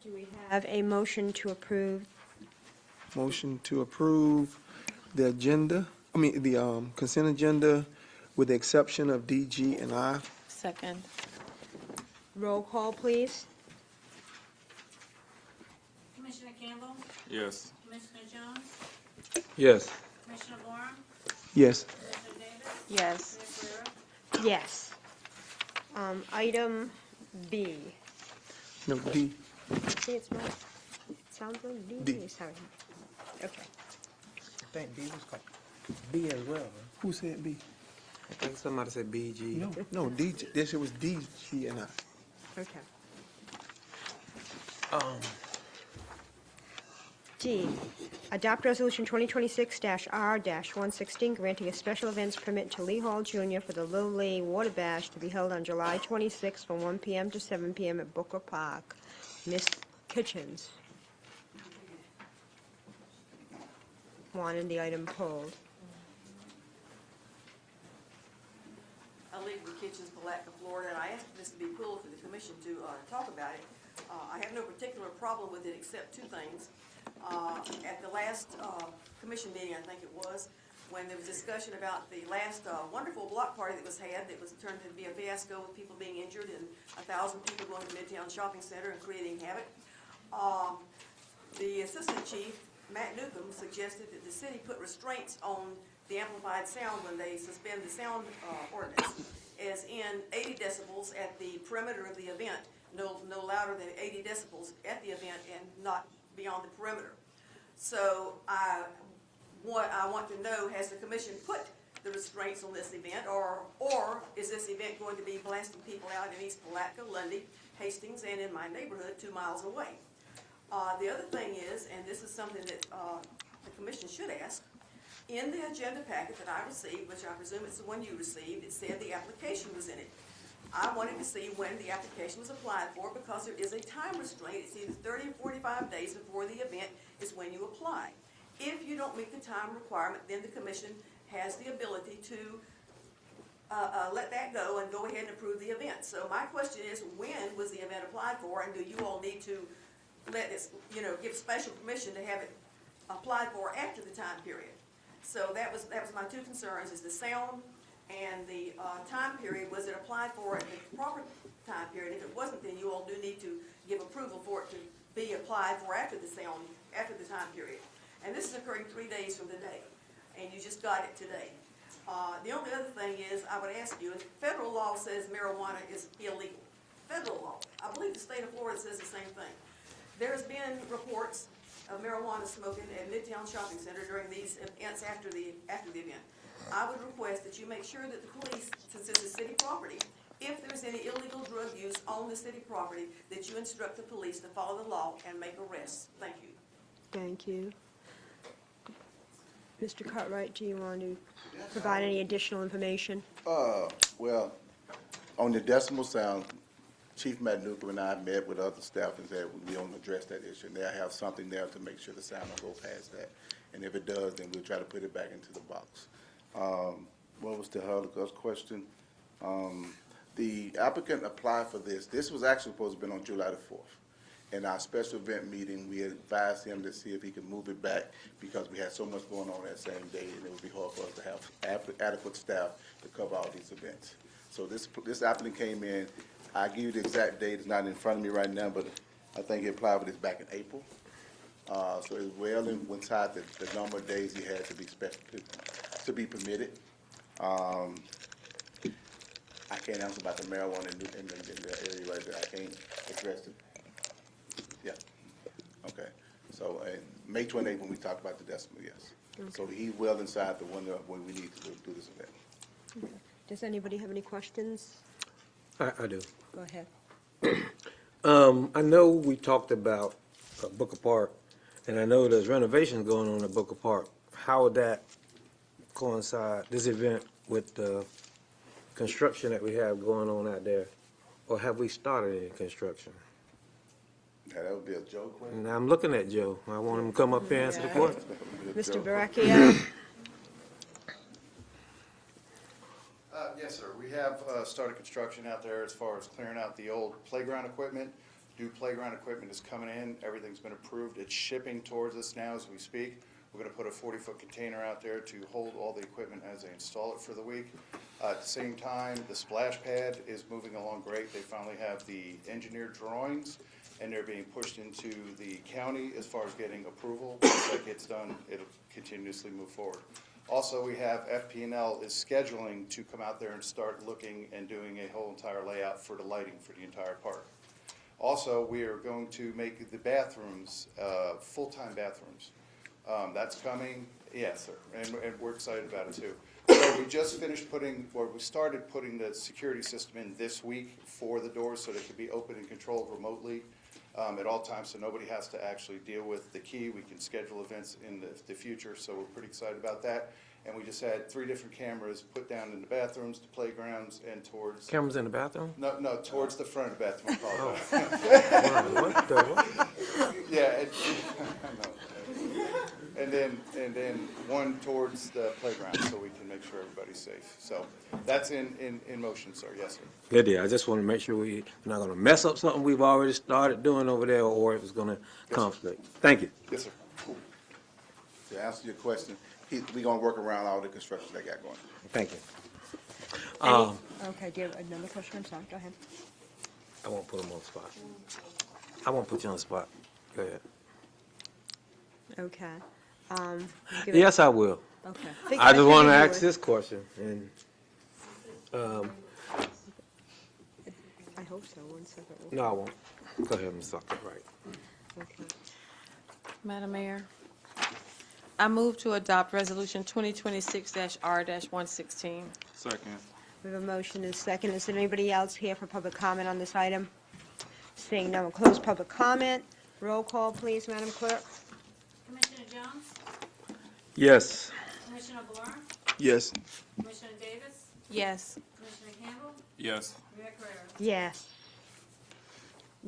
Do we have a motion to approve? Motion to approve the agenda. The consent agenda, with the exception of D, G, and I. Second. Roll call, please. Commissioner Campbell, Yes. Commissioner Jones, Yes. Commissioner Warren, Yes. Commissioner Davis, Yes. Mayor Guerrero. Yes. Item B. No, D. See, it's not, it sounds like D. D. Sorry. Okay. I think B was called B as well. Who said B? I think somebody said BG. No, D. This was D, G, and I. Okay. Um, D, adopt resolution 2026-R-116, granting a special events permit to Lee Hall Jr. for the Little League Water Bash to be held on July 26 from 1 p.m. to 7 p.m. at Booker Park. Ms. Kitchens wanted the item pulled. I live in Kitchens, Palatka, Florida, and I asked this to be pulled for the commission to talk about it. I have no particular problem with it except two things. At the last commission meeting, I think it was, when there was discussion about the last wonderful block party that was had, that was turned to be a fiasco with people being injured and 1,000 people going to Midtown Shopping Center and creating havoc. The assistant chief, Matt Newcomb, suggested that the city put restraints on the amplified sound when they suspend the sound ordinance, as in 80 decibels at the perimeter of the event, no louder than 80 decibels at the event and not beyond the perimeter. So what I want to know, has the commission put the restraints on this event, or is this event going to be blasting people out in East Palatka, Lundy, Hastings, and in my neighborhood 2 miles away? The other thing is, and this is something that the commission should ask, in the agenda packet that I received, which I presume it's the one you received, it said the application was in it. I wanted to see when the application was applied for, because there is a time restraint. It's either 30 or 45 days before the event is when you apply. If you don't meet the time requirement, then the commission has the ability to let that go and go ahead and approve the event. So my question is, when was the event applied for, and do you all need to let this, give special permission to have it applied for after the time period? So that was my two concerns, is the sound and the time period. Was it applied for at the proper time period? If it wasn't, then you all do need to give approval for it to be applied for after the time period. And this is occurring 3 days from today, and you just got it today. The only other thing is, I would ask you, if federal law says marijuana is illegal, federal law, I believe the state of Florida says the same thing. There's been reports of marijuana smoking at Midtown Shopping Center during these events after the event. I would request that you make sure that the police, since it's a city property, if there's any illegal drug use on the city property, that you instruct the police to follow the law and make arrests. Thank you. Thank you. Mr. Cartwright, do you want to provide any additional information? Well, on the decimal sound, Chief Matt Newcomb and I met with other staff and said we don't address that issue. And they'll have something there to make sure the sound will go past that. And if it does, then we'll try to put it back into the box. What was the other question? The applicant applied for this. This was actually supposed to have been on July the 4th. In our special event meeting, we advised him to see if he could move it back because we had so much going on that same day, and it would be hard for us to have adequate staff to cover all these events. So this applicant came in. I give you the exact date. It's not in front of me right now, but I think he applied for this back in April. So it's well inside the number of days he had to be permitted. I can't answer about the marijuana in the area right there. I can't address it. Yeah. Okay. So May 28th, when we talk about the decimal, yes. Okay. So he's well inside the window of when we need to do this event. Okay. Does anybody have any questions? I do. Go ahead. I know we talked about Booker Park, and I know there's renovations going on at Booker Park. How would that coincide, this event, with the construction that we have going on out there? Or have we started any construction? Yeah, that would be a Joe question. And I'm looking at Joe. I want him to come up here and answer the question. Mr. Baracchio? Yes, sir. We have started construction out there as far as clearing out the old playground equipment. New playground equipment is coming in. Everything's been approved. It's shipping towards us now as we speak. We're going to put a 40-foot container out there to hold all the equipment as they install it for the week. At the same time, the splash pad is moving along great. They finally have the engineered drawings, and they're being pushed into the county as far as getting approval. Once that gets done, it'll continuously move forward. Also, we have FP&L is scheduling to come out there and start looking and doing a whole entire layout for the lighting for the entire park. Also, we are going to make the bathrooms full-time bathrooms. That's coming, yes, sir, and we're excited about it too. So we just finished we started putting the security system in this week for the doors so they could be open and controlled remotely at all times, so nobody has to actually deal with the key. We can schedule events in the future, so we're pretty excited about that. And we just had 3 different cameras put down in the bathrooms, the playgrounds, and towards. Cameras in the bathroom? No, towards the front of the bathroom. What the what? Yeah, I know. And then one towards the playground, so we can make sure everybody's safe. So that's in motion, sir. Yes, sir. Good deal. I just want to make sure we're not going to mess up something we've already started doing over there, or if it's going to conflict. Thank you. Yes, sir. To answer your question, we're going to work around all the construction they got going. Thank you. Okay, do you have another question? I'm sorry, go ahead. I won't put him on the spot. I won't put you on the spot. Go ahead. Okay. Yes, I will. Okay. I just want to ask this question, and I hope so, 1 second. no, I won't. Go ahead, Ms. Zucker, right. Okay. Madam Mayor, I move to adopt Resolution 2026-R-116. Second. We have a motion and a second. Is there anybody else here for public comment on this item? Seeing no one, close public comment. Roll call, please, Madam Clerk. Commissioner Jones? Yes. Commissioner Blair? Yes. Commissioner Davis? Yes. Commissioner Campbell? Yes. Mayor Carrera? Yes.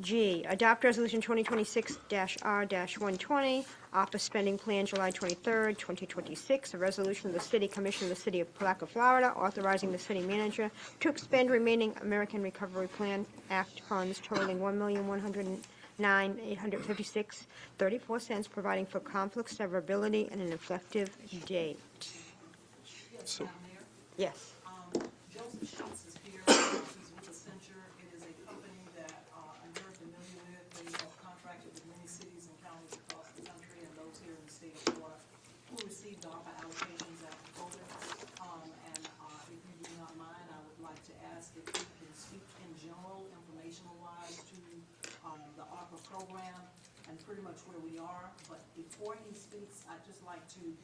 G, adopt resolution 2026-R-120, office spending plan July 23rd, 2026, a resolution of the City Commission of the City of Palatka, Florida, authorizing the city manager to expend remaining American Recovery Plan Act funds totaling $1,109,856.34, providing for conflict severability and an effective date. So, Yes. Joseph Sheets is here. He's with Accenture. It is a company that you're familiar with. They have contracted with many cities and counties across the country and those here in the state of Florida who received ARPA allocations after COVID. And if you do not mind, I would like to ask if you can speak in general, informational-wise, to the ARPA program and pretty much where we are. But before he speaks, I'd just like to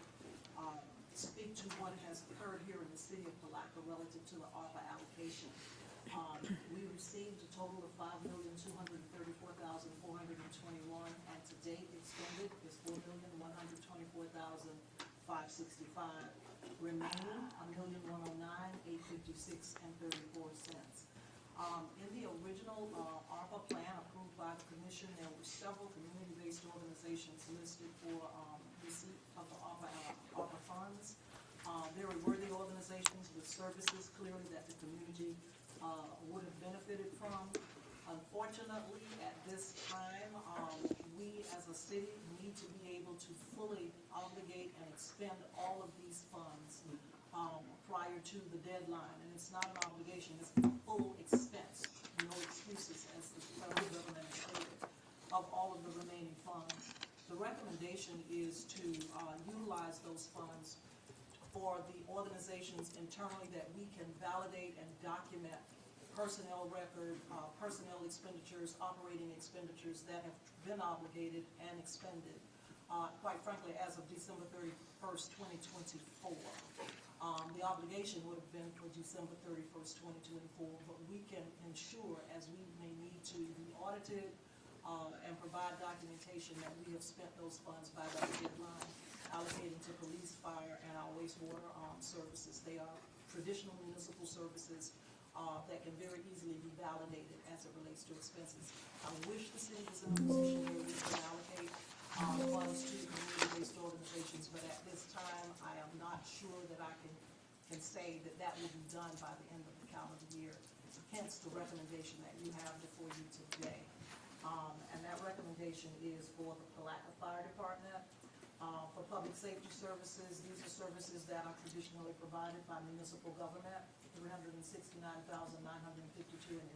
speak to what has occurred here in the city of Palatka relative to the ARPA allocation. We received a total of $5,234,421, and to date expended is $4,124,565. Remaining $1,109,856.34. In the original ARPA plan approved by the commission, there were several community-based organizations listed for receipt of the ARPA funds. Very worthy organizations with services clearly that the community would have benefited from. Unfortunately, at this time, we as a city need to be able to fully obligate and expend all of these funds prior to the deadline. And it's not an obligation, it's a full expense, no excuses, as the federal government has stated, of all of the remaining funds. The recommendation is to utilize those funds for the organizations internally that we can validate and document personnel record, personnel expenditures, operating expenditures that have been obligated and expended, quite frankly, as of December 31st, 2024. The obligation would have been for December 31st, 2024, but we can ensure, as we may need to be audited and provide documentation that we have spent those funds by that deadline, allocating to police, fire, and our wastewater services. They are traditional municipal services that can very easily be validated as it relates to expenses. I wish the city was in a position where we could allocate funds to community-based organizations, but at this time, I am not sure that I can say that that will be done by the end of the calendar year. Hence the recommendation that you have before you today. And that recommendation is for the Palatka Fire Department. For public safety services, these are services that are traditionally provided by municipal government, $369,952.11.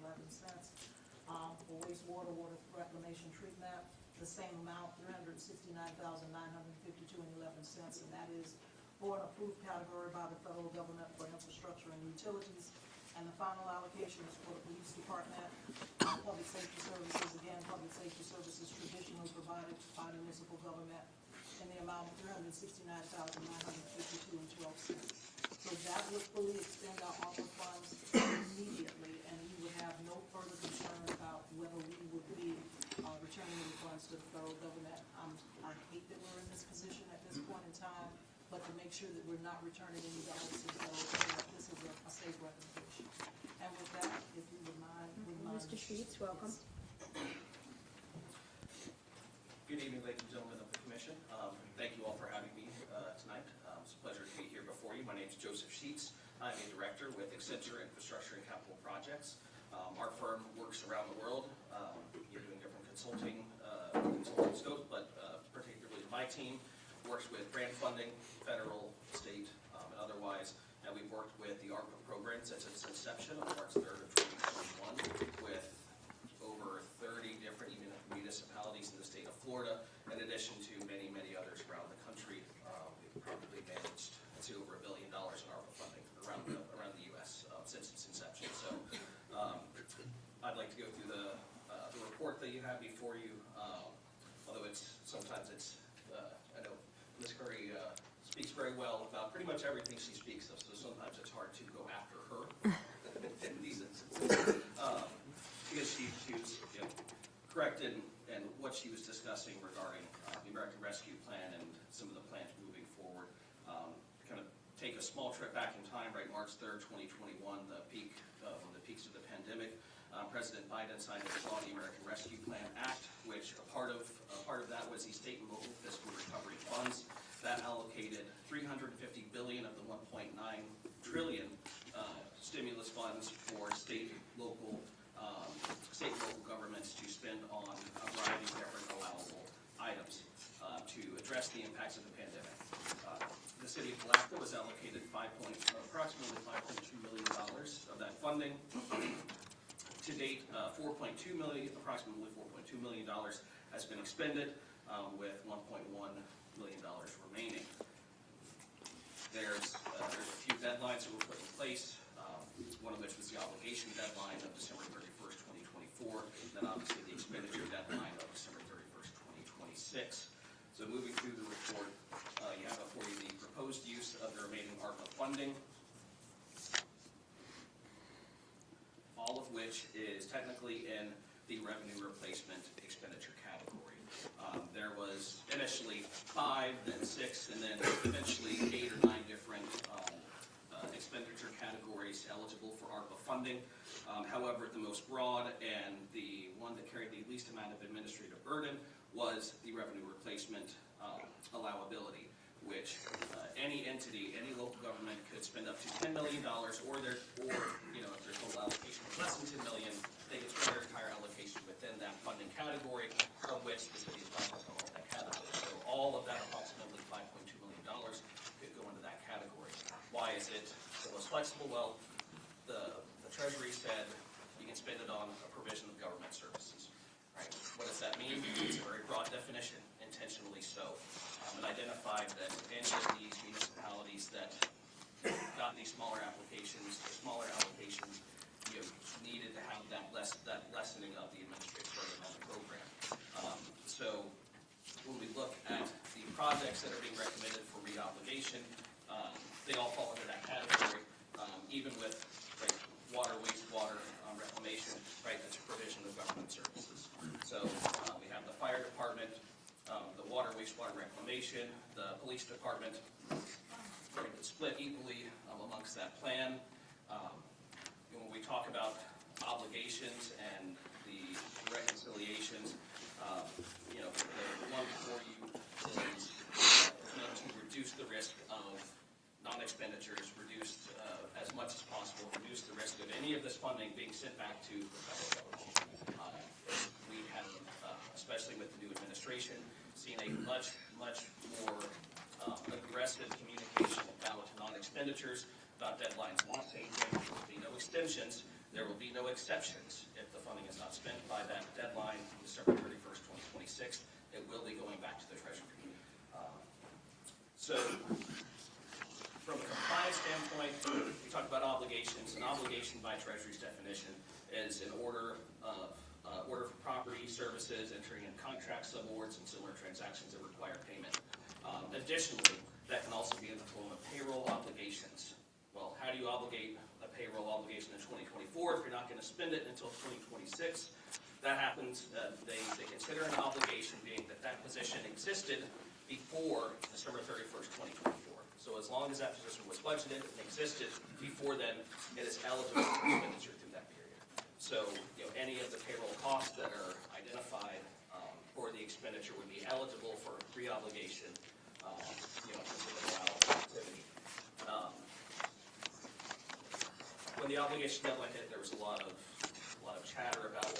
For wastewater, water reclamation treatment, the same amount, $369,952.11, and that is for an approved category by the federal government for infrastructure and utilities. And the final allocation is for the police department. Public safety services, again, public safety services traditionally provided by municipal government in the amount of $369,952.12. So that would fully extend our ARPA funds immediately, and we would have no further concern about whether we would be returning any funds to the federal government. I hate that we're in this position at this point in time, but to make sure that we're not returning any dollars to the federal government, this is a safe recommendation. And with that, if you would mind. Mr. Sheets, welcome. Good evening, ladies and gentlemen of the commission. Thank you all for having me tonight. It's a pleasure to be here before you. My name is Joseph Sheets. I'm a director with Accenture Infrastructure and Capital Projects. Our firm works around the world, doing different consulting scope, but particularly my team works with grant funding, federal, state, and otherwise. And we've worked with the ARPA program since its inception on March 3rd of 2021 with over 30 different municipalities in the state of Florida, in addition to many, many others around the country. We've probably managed to over $1 billion in ARPA funding around the U.S. Since its inception. So I'd like to go through the report that you have before you, although sometimes I know Ms. Curry speaks very well about pretty much everything she speaks of, so sometimes it's hard to go after her in these instances. Because she was correct in what she was discussing regarding the American Rescue Plan and some of the plans moving forward. Kind of take a small trip back in time, right, March 3rd, 2021, one of the peaks of the pandemic. President Biden signed into law the American Rescue Plan Act, which a part of that was the state and local fiscal recovery funds that allocated $350 billion of the $1.9 trillion stimulus funds for state and local governments to spend on a variety of different allowable items to address the impacts of the pandemic. The city of Palatka was allocated approximately $5.2 million of that funding. To date, approximately $4.2 million has been expended, with $1.1 million remaining. There's a few deadlines that were put in place, one of which was the obligation deadline of December 31st, 2024, and then obviously the expenditure deadline of December 31st, 2026. So moving through the report, you have before you the proposed use of the remaining ARPA funding, all of which is technically in the revenue replacement expenditure category. There was initially 5, then 6, and then eventually 8 or 9 different expenditure categories eligible for ARPA funding. However, the most broad and the one that carried the least amount of administrative burden was the revenue replacement allowability, which any entity, any local government could spend up to $10 million, or if their total allocation is less than $10 million, they could spend their entire allocation within that funding category, of which the city is not going to that category. So all of that approximately $5.2 million could go into that category. Why is it the most flexible? Well, the Treasury said you can spend it on a provision of government services. Right? What does that mean? It's a very broad definition, intentionally so. It identified that any of these municipalities that got these smaller allocations, needed to have that lessening of the administrative burden on the program. So when we look at the projects that are being recommended for reobligation, they all fall into that category, even with water, wastewater reclamation, right? That's a provision of government services. So we have the fire department, the water, wastewater reclamation, the police department, split equally amongst that plan. When we talk about obligations and the reconciliations, the one before you is to reduce the risk of non-expenditures, reduce as much as possible, reduce the risk of any of this funding being sent back to the federal government. We have, especially with the new administration, seen a much more aggressive communication about non-expenditures, about deadlines not changing. There will be no extensions. There will be no exceptions if the funding is not spent by that deadline, December 31st, 2026. It will be going back to the Treasury. So from a compliance standpoint, we talked about obligations. An obligation by Treasury's definition is an order for property, services, entering in contracts, subawards, and similar transactions that require payment. Additionally, that can also be in the form of payroll obligations. Well, how do you obligate a payroll obligation in 2024 if you're not going to spend it until 2026? That happens, they consider an obligation being that position existed before December 31st, 2024. So as long as that position was budgeted and existed before then, it is eligible for expenditure through that period. So any of the payroll costs that are identified for the expenditure would be eligible for re-obligation activity. When the obligation deadline hit, there was a lot of chatter about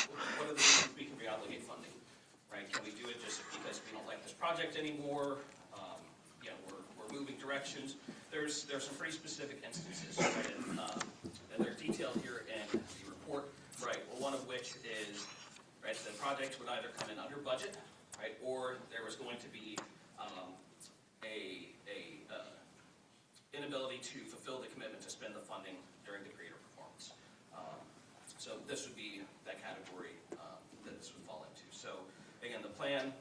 what are the reasons we can re-obligate funding, right? Can we do it just because we don't like this project anymore? We're moving directions. There's some pretty specific instances, right? And they're detailed here in the report, right? Well, one of which is, right, the projects would either come in under budget, right, or there was going to be inability to fulfill the commitment to spend the funding during the creator performance. So this would be that category that this would fall into. So again, the plan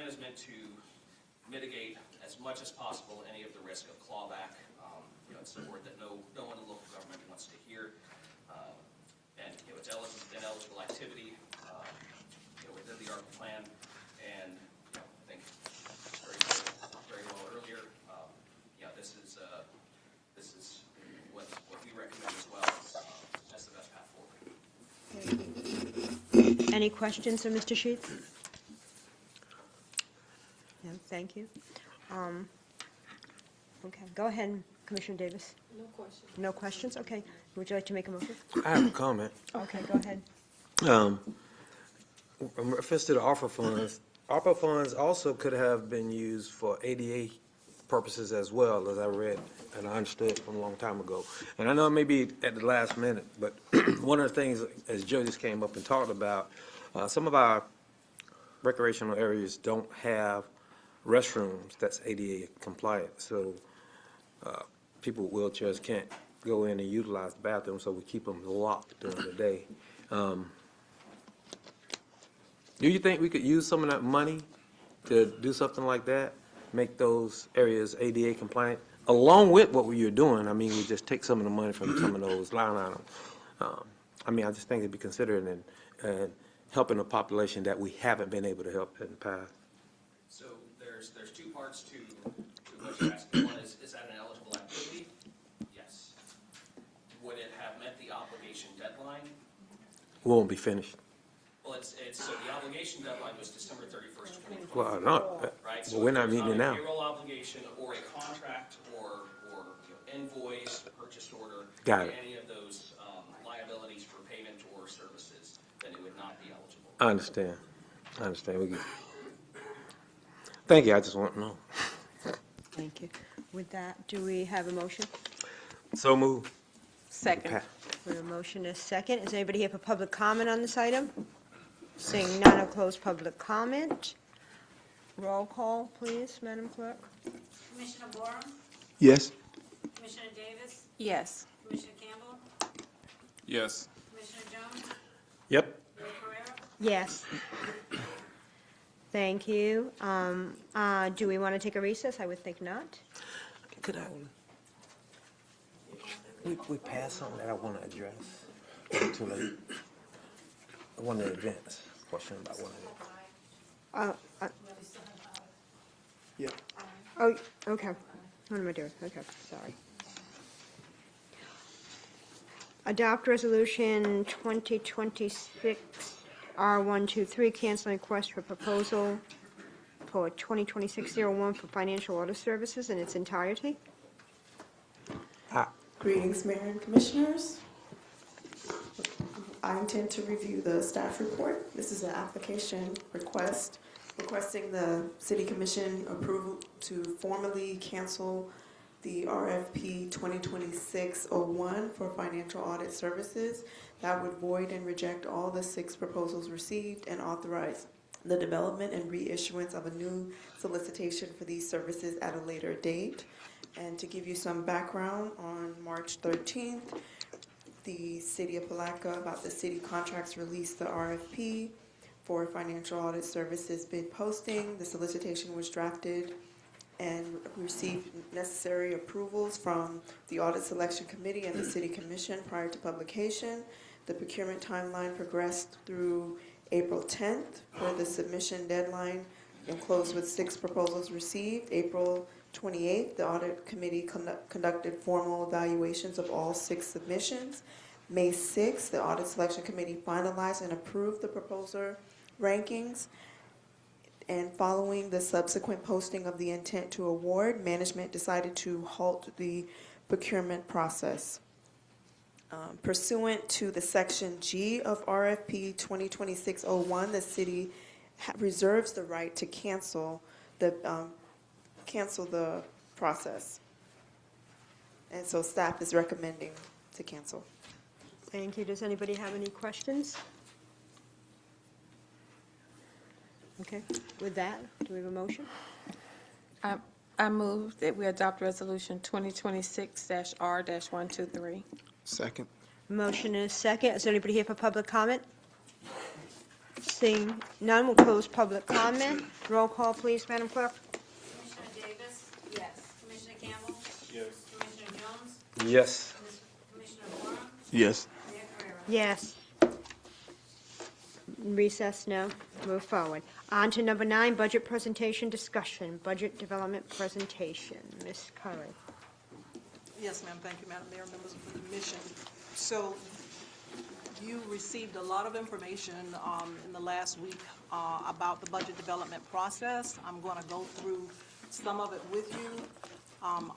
is meant to mitigate as much as possible any of the risk of clawback. It's a word that no one in local government wants to hear. And it's ineligible activity within the ARPA plan. And I think very well earlier, this is what we recommend as well as the best path forward. Any questions of Mr. Sheets? No, thank you. Okay, go ahead, Commissioner Davis. No questions. No questions? Okay. Would you like to make a motion? I have a comment. Okay, go ahead. In reference to the ARPA funds also could have been used for ADA purposes as well, as I read and I understood from a long time ago. And I know it may be at the last minute, but one of the things, as Joe just came up and talked about, some of our recreational areas don't have restrooms that's ADA compliant. So people with wheelchairs can't go in and utilize the bathroom, so we keep them locked during the day. Do you think we could use some of that money to do something like that, make those areas ADA compliant, along with what you're doing? I mean, we just take some of the money from some of those line items. I mean, I just think it'd be considered and helping a population that we haven't been able to help in the past. So there's two parts to what you're asking. One is that an eligible activity? Yes. won't be finished. Well, so the obligation deadline was December 31st, 2020. Well, not, Right? but So we're if not there's meeting it not a now. payroll obligation or a contract or invoice, purchase order, Got or it. any of those liabilities for payment or services, then it would not be eligible. I understand. I understand. We get. Thank you. I just want to know. Thank you. With that, do we have a motion? So move. Second. We have a motion and a second. Is anybody here for public comment on this item? Seeing none, I'll close public comment. Roll call, please, Madam Clerk. Commissioner Borum, Yes. Commissioner Davis, Yes. Commissioner Campbell, Yes. Commissioner Jones, Yep. Mayor Carrera. Yes. Thank you. Do we want to take a recess? I would think not. Could I? We passed something that I want to address. Too late. One of the events. Question about one of it. Yeah. Oh, okay. What am I doing? Okay, sorry. Adopt Resolution 2026 R123, canceling request for proposal for 2026-01 for financial audit services in its entirety. Greetings, Mayor and Commissioners. I intend to review the staff report. This is an application requesting the City Commission approval to formally cancel the RFP 2026-01 for financial audit services. That would void and reject all the 6 proposals received and authorize the development and reissuance of a new solicitation for these services at a later date. And to give you some background, on March 13th, the City of Palatka, about the city contracts, released the RFP for financial audit services bid posting. The solicitation was drafted and received necessary approvals from the Audit Selection Committee and the City Commission prior to publication. The procurement timeline progressed through April 10th, where the submission deadline and closed with 6 proposals received. April 28th, the Audit Committee conducted formal evaluations of all 6 submissions. May 6th, the Audit Selection Committee finalized and approved the proposer rankings. And following the subsequent posting of the intent to award, management decided to halt the procurement process. Pursuant to the Section G of RFP 2026-01, the city reserves the right to cancel the process. And so staff is recommending to cancel. Thank you. Does anybody have any questions? Okay, with that, do we have a motion? I move that we adopt Resolution 2026-R-123. Second. Motion is second. Is there anybody here for public comment? Seeing none, we'll close public comment. Roll call, please, Madam Clerk. Commissioner Davis? Yes. Commissioner Campbell? Yes. Commissioner Jones? Yes. Commissioner Borum? Yes. Mayor Carrera. Yes. Recess, no. Move forward. On to number 9, budget presentation discussion, budget development presentation. Ms. Curry. Yes, ma'am. Thank you, Madam Mayor, members of the commission. So you received a lot of information in the last week about the budget development process. I'm going to go through some of it with you.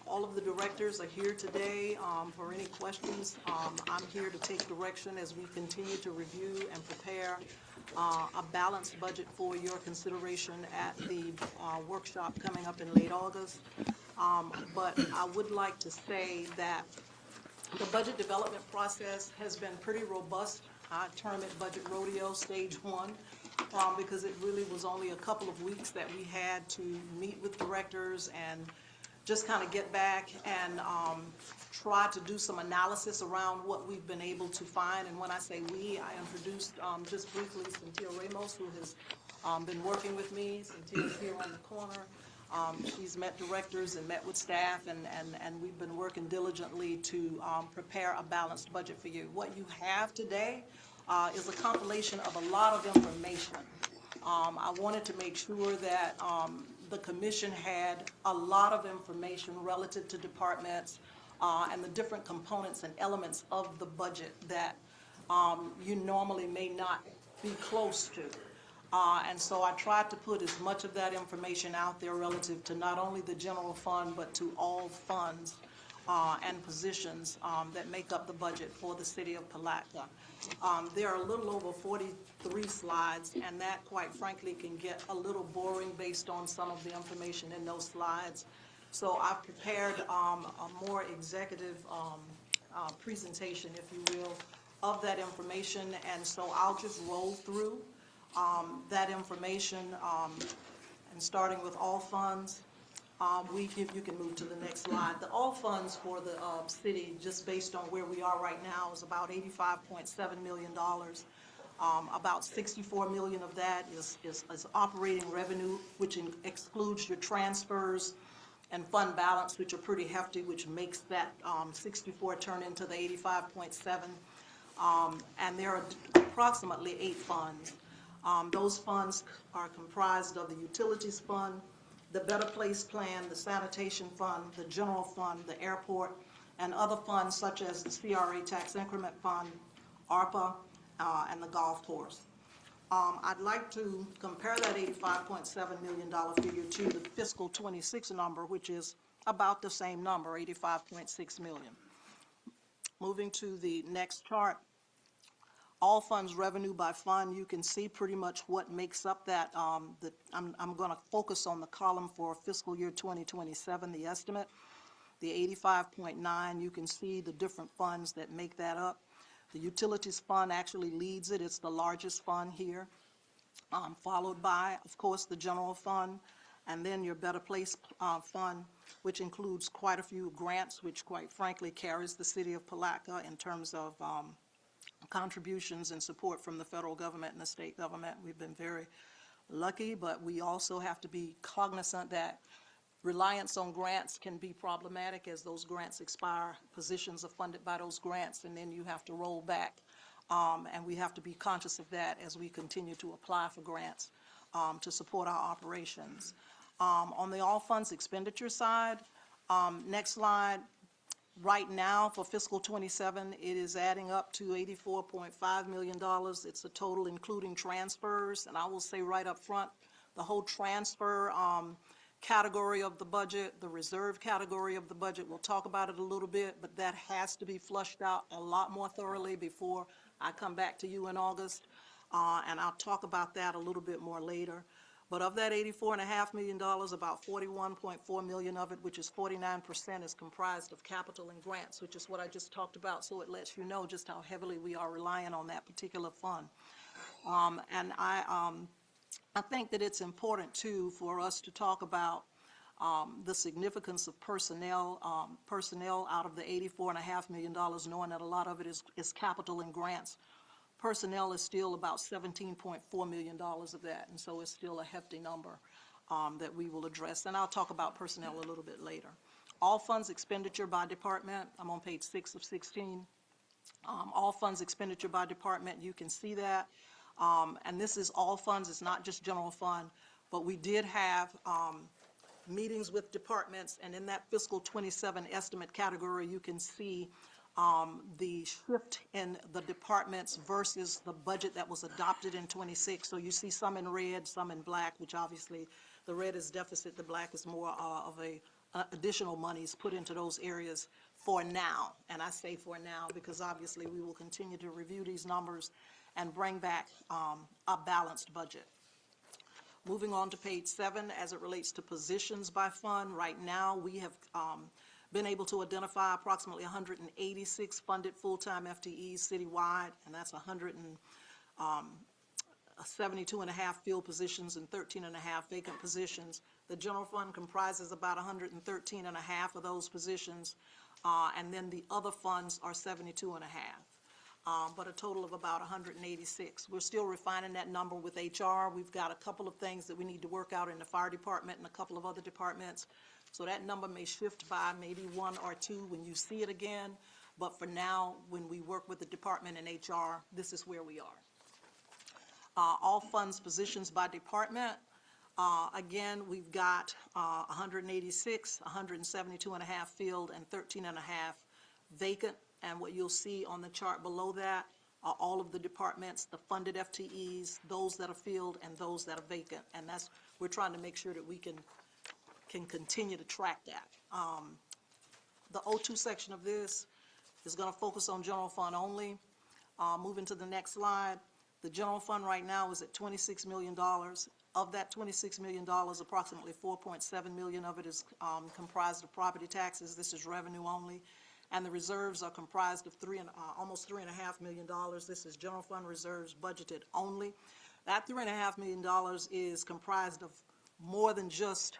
All of the directors are here today for any questions. I'm here to take direction as we continue to review and prepare a balanced budget for your consideration at the workshop coming up in late August. But I would like to say that the budget development process has been pretty robust. I term it Budget Rodeo Stage 1 because it really was only a couple of weeks that we had to meet with directors and just kind of get back and try to do some analysis around what we've been able to find. And when I say we, I introduced just briefly Cynthia Ramos, who has been working with me. Cynthia's here on the corner. She's met directors and met with staff, and we've been working diligently to prepare a balanced budget for you. What you have today is a compilation of a lot of information. I wanted to make sure that the commission had a lot of information relative to departments and the different components and elements of the budget that you normally may not be close to. And so I tried to put as much of that information out there relative to not only the general fund, but to all funds and positions that make up the budget for the city of Palatka. There are a little over 43 slides, and that, quite frankly, can get a little boring based on some of the information in those slides. So I've prepared a more executive presentation, if you will, of that information, and so I'll just roll through that information, and starting with all funds. You can move to the next slide. The all funds for the city, just based on where we are right now, is about $85.7 million. About $64 million of that is operating revenue, which excludes your transfers and fund balance, which are pretty hefty, which makes that 64 turn into the 85.7. And there are approximately 8 funds. Those funds are comprised of the utilities fund, the Better Place Plan, the sanitation fund, the general fund, the airport, and other funds such as the CRA tax increment fund, ARPA, and the golf course. I'd like to compare that $85.7 million figure to the fiscal 26 number, which is about the same number, $85.6 million. Moving to the next chart, all funds revenue by fund, you can see pretty much what makes up that. I'm going to focus on the column for fiscal year 2027, the estimate. The 85.9, you can see the different funds that make that up. The utilities fund actually leads it. It's the largest fund here, followed by, of course, the general fund, and then your Better Place fund, which includes quite a few grants, which quite frankly carries the city of Palatka in terms of contributions and support from the federal government and the state government. We've been very lucky, but we also have to be cognizant that reliance on grants can be problematic. As those grants expire, positions are funded by those grants, and then you have to roll back. And we have to be conscious of that as we continue to apply for grants to support our operations. On the all funds expenditure side, next slide, right now for fiscal 27, it is adding up to $84.5 million. It's a total including transfers, and I will say right up front, the whole transfer category of the budget, the reserve category of the budget, we'll talk about it a little bit, but that has to be flushed out a lot more thoroughly before I come back to you in August, and I'll talk about that a little bit more later. But of that $84.5 million, about $41.4 million of it, which is 49%, is comprised of capital and grants, which is what I just talked about, so it lets you know just how heavily we are relying on that particular fund. And I think that it's important, too, for us to talk about the significance of personnel out of the $84.5 million, knowing that a lot of it is capital and grants. Personnel is still about $17.4 million of that, and so it's still a hefty number that we will address. And I'll talk about personnel a little bit later. All funds expenditure by department, I'm on page 6 of 16. All funds expenditure by department, you can see that. And this is all funds, it's not just general fund, but we did have meetings with departments, and in that fiscal 27 estimate category, you can see the shift in the departments versus the budget that was adopted in 26. So you see some in red, some in black, which obviously the red is deficit, the black is more of a additional monies put into those areas for now. And I say for now because obviously we will continue to review these numbers and bring back a balanced budget. Moving on to page 7, as it relates to positions by fund, right now we have been able to identify approximately 186 funded full-time FTEs citywide, and that's 172.5 field positions and 13.5 vacant positions. The general fund comprises about 113.5 of those positions, and then the other funds are 72.5. But a total of about 186. We're still refining that number with HR. We've got a couple of things that we need to work out in the fire department and a couple of other departments. So that number may shift by maybe 1 or 2 when you see it again. But for now, when we work with the department and HR, this is where we are. All funds positions by department. Again, we've got 186, 172.5 field, and 13.5 vacant. And what you'll see on the chart below that all of the departments, the funded FTEs, those that are filled, and those that are vacant. And that's, we're trying to make sure that we can continue to track that. The O2 section of this is going to focus on general fund only. Moving to the next slide, the general fund right now is at $26 million. Of that $26 million, approximately $4.7 million of it is comprised of property taxes. This is revenue only. And the reserves are comprised of almost $3.5 million. This is general fund reserves budgeted only. That $3.5 million is comprised of more than just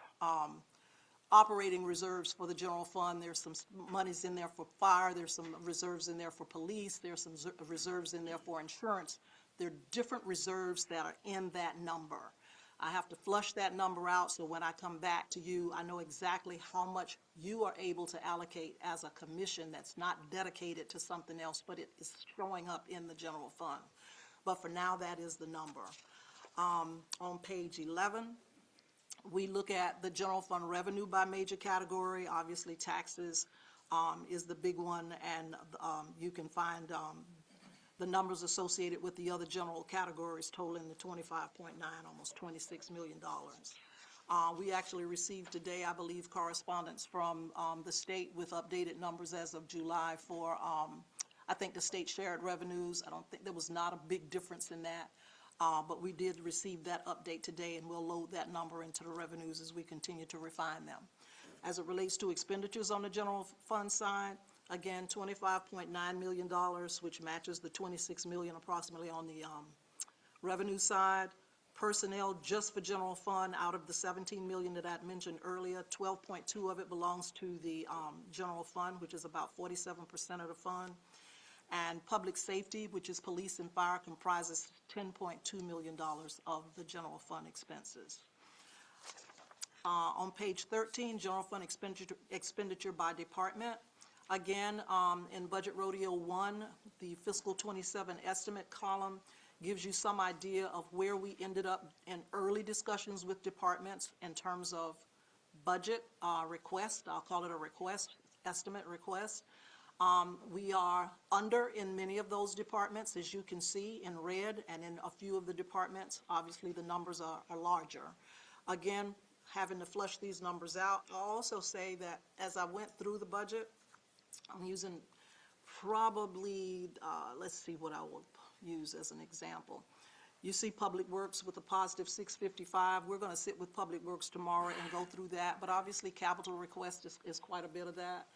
operating reserves for the general fund. There's some monies in there for fire, there's some reserves in there for police, there's some reserves in there for insurance. There are different reserves that are in that number. I have to flush that number out, so when I come back to you, I know exactly how much you are able to allocate as a commission that's not dedicated to something else, but it is showing up in the general fund. But for now, that is the number. On page 11, we look at the general fund revenue by major category. Obviously, taxes is the big one, and you can find the numbers associated with the other general categories totaling the 25.9, almost $26 million. We actually received today, I believe, correspondence from the state with updated numbers as of July for, I think, the state shared revenues. I don't think there was not a big difference in that. But we did receive that update today, and we'll load that number into the revenues as we continue to refine them. As it relates to expenditures on the general fund side, again, $25.9 million, which matches the $26 million approximately on the revenue side. Personnel just for general fund, out of the $17 million that I mentioned earlier, 12.2 of it belongs to the general fund, which is about 47% of the fund. And public safety, which is police and fire, comprises $10.2 million of the general fund expenses. On page 13, general fund expenditure by department. Again, in Budget Rodeo 1, the fiscal 27 estimate column gives you some idea of where we ended up in early discussions with departments in terms of budget request. I'll call it a request, estimate request. We are under in many of those departments, as you can see in red, and in a few of the departments, obviously the numbers are larger. Again, having to flush these numbers out. I'll also say that as I went through the budget, I'm using probably, let's see what I will use as an example. You see Public Works with a positive 655. We're going to sit with Public Works tomorrow and go through that, but obviously capital request is quite a bit of that.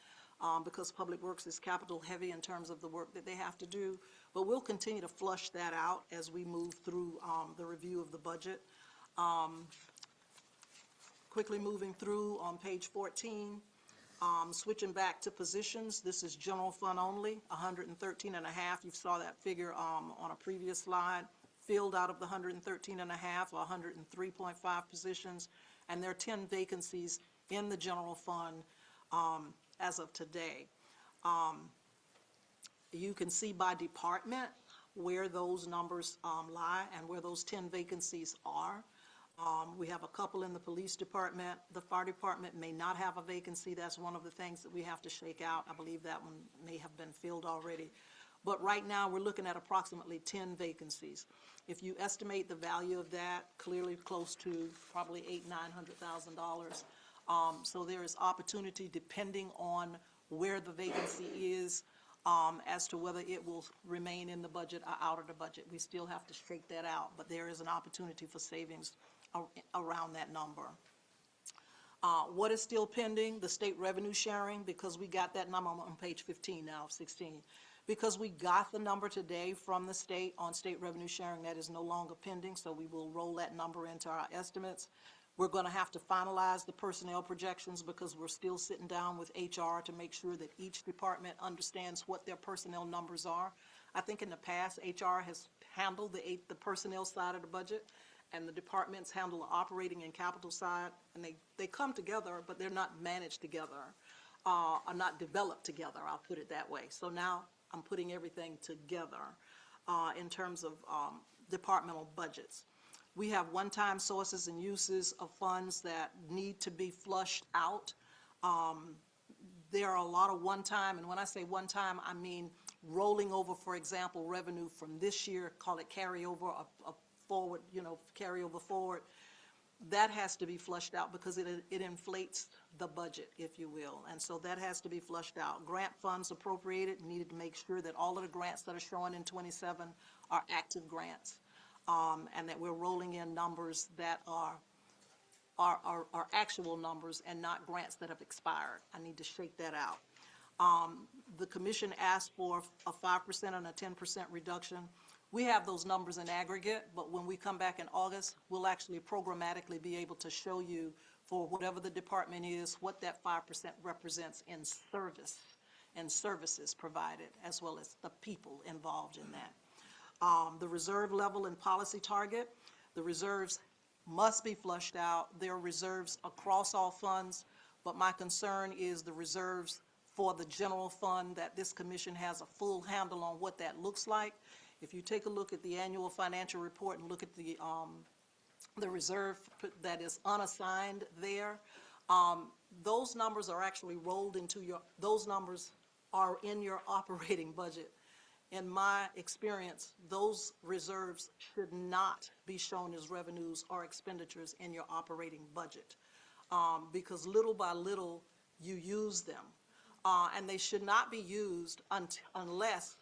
Because Public Works is capital heavy in terms of the work that they have to do. But we'll continue to flush that out as we move through the review of the budget. Quickly moving through on page 14, switching back to positions, this is general fund only, 113 and a half. You saw that figure on a previous slide. Filled out of the 113 and a half, 103.5 positions, and there are 10 vacancies in the general fund as of today. You can see by department where those numbers lie and where those 10 vacancies are. We have a couple in the police department. The fire department may not have a vacancy. That's one of the things that we have to shake out. I believe that one may have been filled already. But right now, we're looking at approximately 10 vacancies. If you estimate the value of that, clearly close to probably $800,000-900,000. So there is opportunity depending on where the vacancy is as to whether it will remain in the budget or out of the budget. We still have to shake that out, but there is an opportunity for savings around that number. What is still pending? The state revenue sharing, because we got that number on page 15 now, 16. Because we got the number today from the state on state revenue sharing, that is no longer pending, so we will roll that number into our estimates. We're going to have to finalize the personnel projections because we're still sitting down with HR to make sure that each department understands what their personnel numbers are. I think in the past, HR has handled the personnel side of the budget, and the departments handle the operating and capital side, and they come together, but they're not managed together, are not developed together, I'll put it that way. So now I'm putting everything together in terms of departmental budgets. We have one-time sources and uses of funds that need to be flushed out. There are a lot of one-time, and when I say one-time, I mean rolling over, for example, revenue from this year, call it carryover, a forward, carryover forward, that has to be flushed out because it inflates the budget, if you will. And so that has to be flushed out. Grant funds appropriated, needed to make sure that all of the grants that are showing in 27 are active grants, and that we're rolling in numbers that are actual numbers and not grants that have expired. I need to shake that out. The commission asked for a 5% and a 10% reduction. We have those numbers in aggregate, but when we come back in August, we'll actually programmatically be able to show you for whatever the department is, what that 5% represents in service and services provided, as well as the people involved in that. The reserve level and policy target, the reserves must be flushed out. There are reserves across all funds, but my concern is the reserves for the general fund, that this commission has a full handle on what that looks like. If you take a look at the annual financial report and look at the reserve that is unassigned there, those numbers are actually rolled into those numbers are in your operating budget. In my experience, those reserves should not be shown as revenues or expenditures in your operating budget, because little by little you use them. And they should not be used unless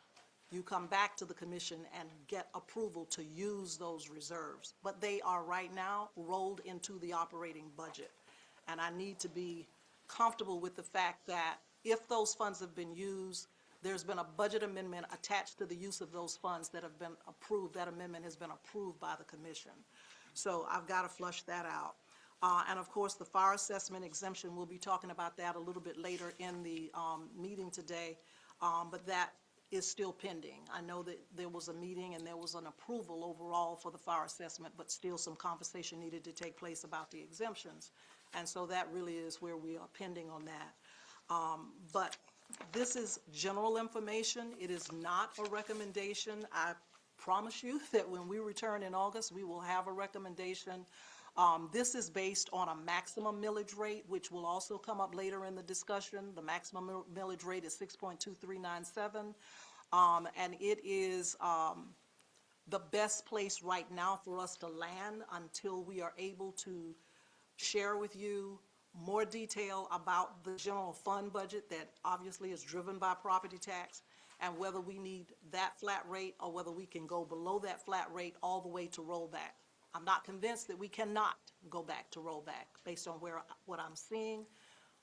you come back to the commission and get approval to use those reserves. But they are right now rolled into the operating budget. And I need to be comfortable with the fact that if those funds have been used, there's been a budget amendment attached to the use of those funds that have been approved. That amendment has been approved by the commission. So I've got to flush that out. And of course, the fire assessment exemption, we'll be talking about that a little bit later in the meeting today, but that is still pending. I know that there was a meeting and there was an approval overall for the fire assessment, but still some conversation needed to take place about the exemptions. And so that really is where we are pending on that. But this is general information. It is not a recommendation. I promise you that when we return in August, we will have a recommendation. This is based on a maximum millage rate, which will also come up later in the discussion. The maximum millage rate is 6.2397, and it is the best place right now for us to land until we are able to share with you more detail about the general fund budget that obviously is driven by property tax, and whether we need that flat rate or whether we can go below that flat rate all the way to rollback. I'm not convinced that we cannot go back to rollback based on what I'm seeing,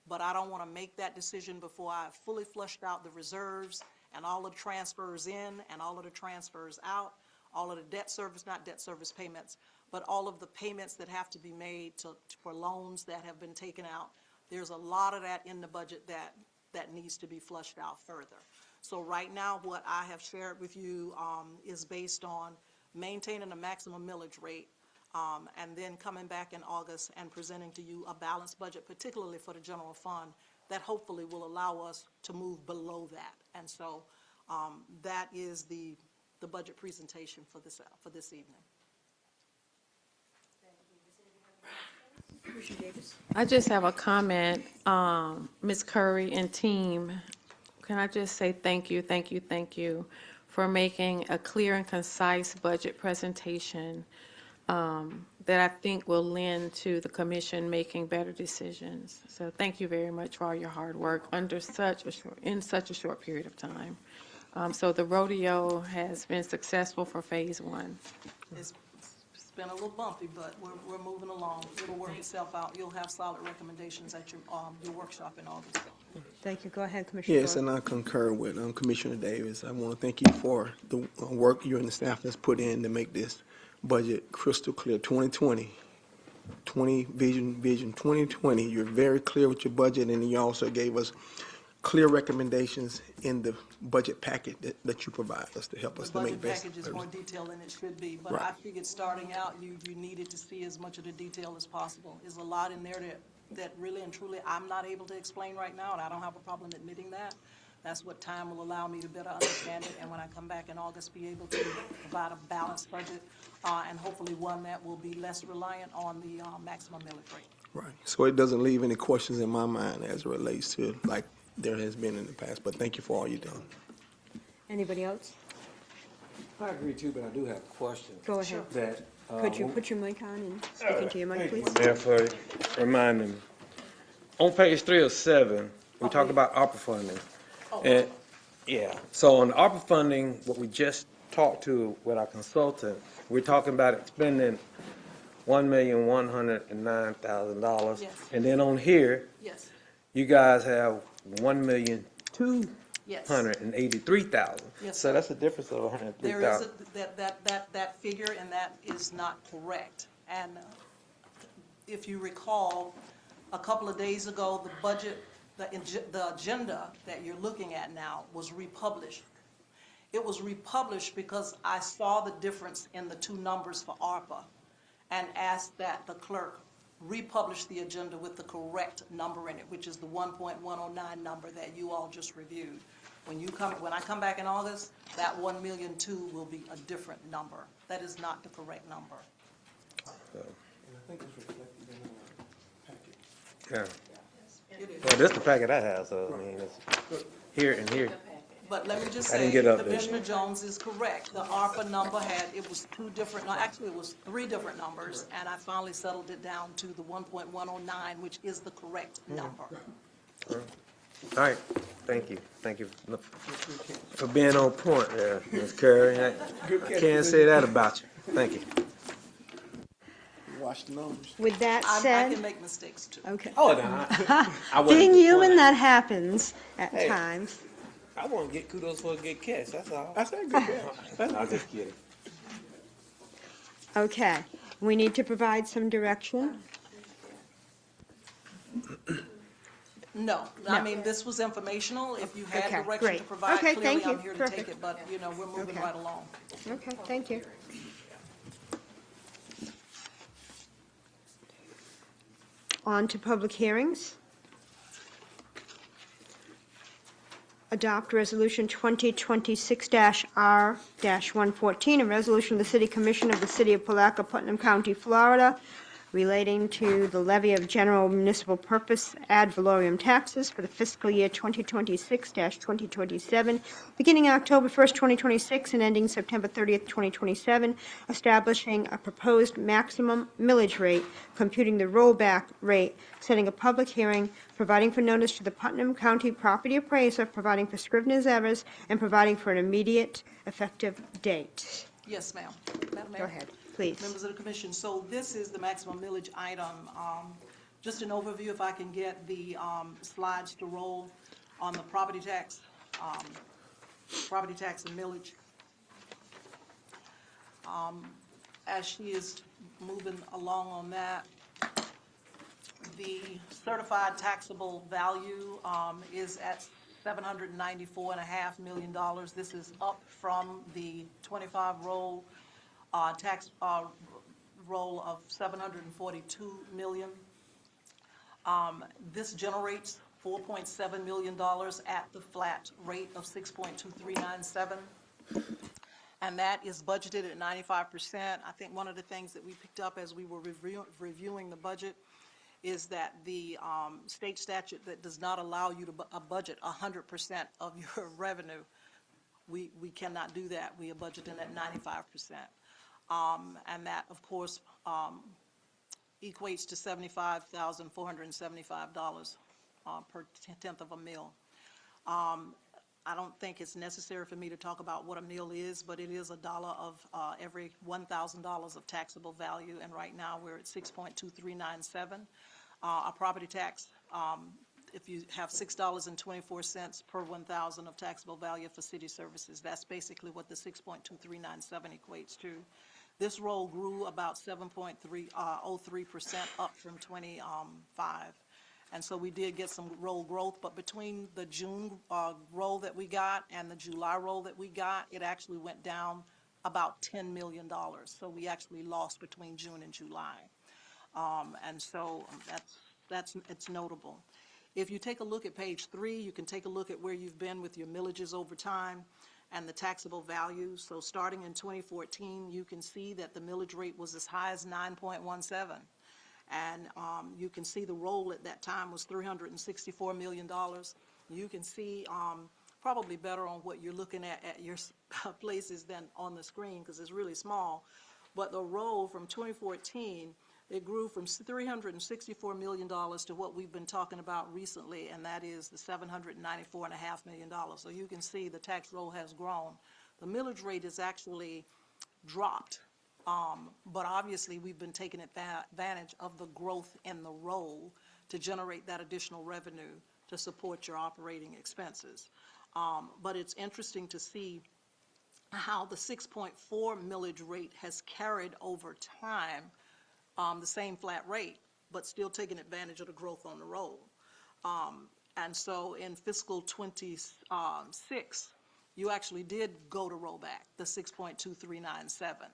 but I don't want to make that decision before I've fully flushed out the reserves and all of the transfers in and all of the transfers out, all of the debt service, not debt service payments, but all of the payments that have to be made for loans that have been taken out. There's a lot of that in the budget that needs to be flushed out further. So right now, what I have shared with you is based on maintaining a maximum millage rate, and then coming back in August and presenting to you a balanced budget, particularly for the general fund, that hopefully will allow us to move below that. And so that is the budget presentation for this evening. Commissioner Davis? I just have a comment, Ms. Curry and team. Can I just say thank you for making a clear and concise budget presentation that I think will lend to the commission making better decisions. So thank you very much for all your hard work in such a short period of time. So the rodeo has been successful for phase one. It's been a little bumpy, but we're moving along. It'll work itself out. You'll have solid recommendations at your workshop in August. Thank you. Go ahead, Commissioner. Yes, and I concur with Commissioner Davis. I want to thank you for the work you and the staff has put in to make this budget crystal clear. 2020 vision 2020. You're very clear with your budget, and you also gave us clear recommendations in the budget packet that you provide us to help us to make best. The budget package is more detailed than it should be, but Right. I figured starting out, you needed to see as much of the detail as possible. There's a lot in there that really and truly I'm not able to explain right now, and I don't have a problem admitting that. That's what time will allow me to better understand it, and when I come back in August, be able to provide a balanced budget, and hopefully one that will be less reliant on the maximum millage rate. Right. So it doesn't leave any questions in my mind as it relates to like there has been in the past, but thank you for all you've done. Anybody else? I agree too, but I do have a question. Go ahead. That, Could you put your mic on and speak into your mic, please? Mayor, for reminding me. On page 3 of 7, we talk about ARPA funding. And, yeah, so on the ARPA funding, what we just talked to with our consultant, we're talking about expending $1,109,000. Yes. And then on here, Yes, you guys have $1,283,000. Yes, So sir. that's a difference of there is $103,000. that figure, and that is not correct. And if you recall, a couple of days ago, the budget, the agenda that you're looking at now was republished. It was republished because I saw the difference in the two numbers for ARPA and asked that the clerk republish the agenda with the correct number in it, which is the 1.109 number that you all just reviewed. When I come back in August, that 1,000,002 will be a different number. That is not the correct number. Yeah. It is. Well, this is the packet I have, so I mean, it's here and here. But let me just I didn't say, get up there. Commissioner Jones is correct. The ARPA number it was two different, no, actually it was three different numbers, and I finally settled it down to the 1.109, which is the correct number. All right, thank you. Thank you for being on point there, Ms. Curry. I can't say that about you. Thank you. Watch the numbers. With that I said, can make mistakes too. okay. Oh, no, I wasn't Being just human, wondering. that happens at Hey. times. I want to get kudos for a good catch, that's all. I said good catch. I'm just kidding. Okay, we need to provide some direction. No, I mean, this was informational. If you had Okay, direction to great. provide, Okay, clearly thank you. I'm here to take Perfect. it, but, we're moving Okay. right along. Okay, thank you. On to public hearings. Adopt Resolution 2026-R-114, a resolution of the City Commission of the City of Palatka, Putnam County, Florida, relating to the levy of general municipal purpose ad valorem taxes for the fiscal year 2026-2027, beginning October 1st, 2026, and ending September 30th, 2027, establishing a proposed maximum millage rate, computing the rollback rate, setting a public hearing, providing for notice to the Putnam County property appraiser, providing for scrivener's errors, and providing for an immediate effective date. Yes, ma'am. Madam Mayor? Go ahead, please. Members of the commission, so this is the maximum millage item. Just an overview, if I can get the slides to roll on the property tax and millage. As she is moving along on that, the certified taxable value is at $794.5 million. This is up from the 25 roll tax roll of $742 million. This generates $4.7 million at the flat rate of 6.2397. And that is budgeted at 95%. I think one of the things that we picked up as we were reviewing the budget is that the state statute that does not allow you to budget 100% of your revenue, we cannot do that. We are budgeting at 95%. And that, of course, equates to $75,475 per tenth of a mil. I don't think it's necessary for me to talk about what a mil is, but it is $1 of every $1,000 of taxable value, and right now we're at 6.2397. Our property tax, if you have $6.24 per 1,000 of taxable value for city services, that's basically what the 6.2397 equates to. This roll grew about 7.03% up from 25. And so we did get some roll growth, but between the June roll that we got and the July roll that we got, it actually went down about $10 million. So we actually lost between June and July. And so it's notable. If you take a look at page 3, you can take a look at where you've been with your millages over time and the taxable value. So starting in 2014, you can see that the millage rate was as high as 9.17. And you can see the roll at that time was $364 million. You can see probably better on what you're looking at your places than on the screen, because it's really small. But the roll from 2014, it grew from $364 million to what we've been talking about recently, and that is the $794.5 million. So you can see the tax roll has grown. The millage rate has actually dropped, but obviously we've been taking advantage of the growth in the roll to generate that additional revenue to support your operating expenses. But it's interesting to see how the 6.4 millage rate has carried over time, the same flat rate, but still taking advantage of the growth on the roll. And so in fiscal 26, you actually did go to rollback, the 6.2397.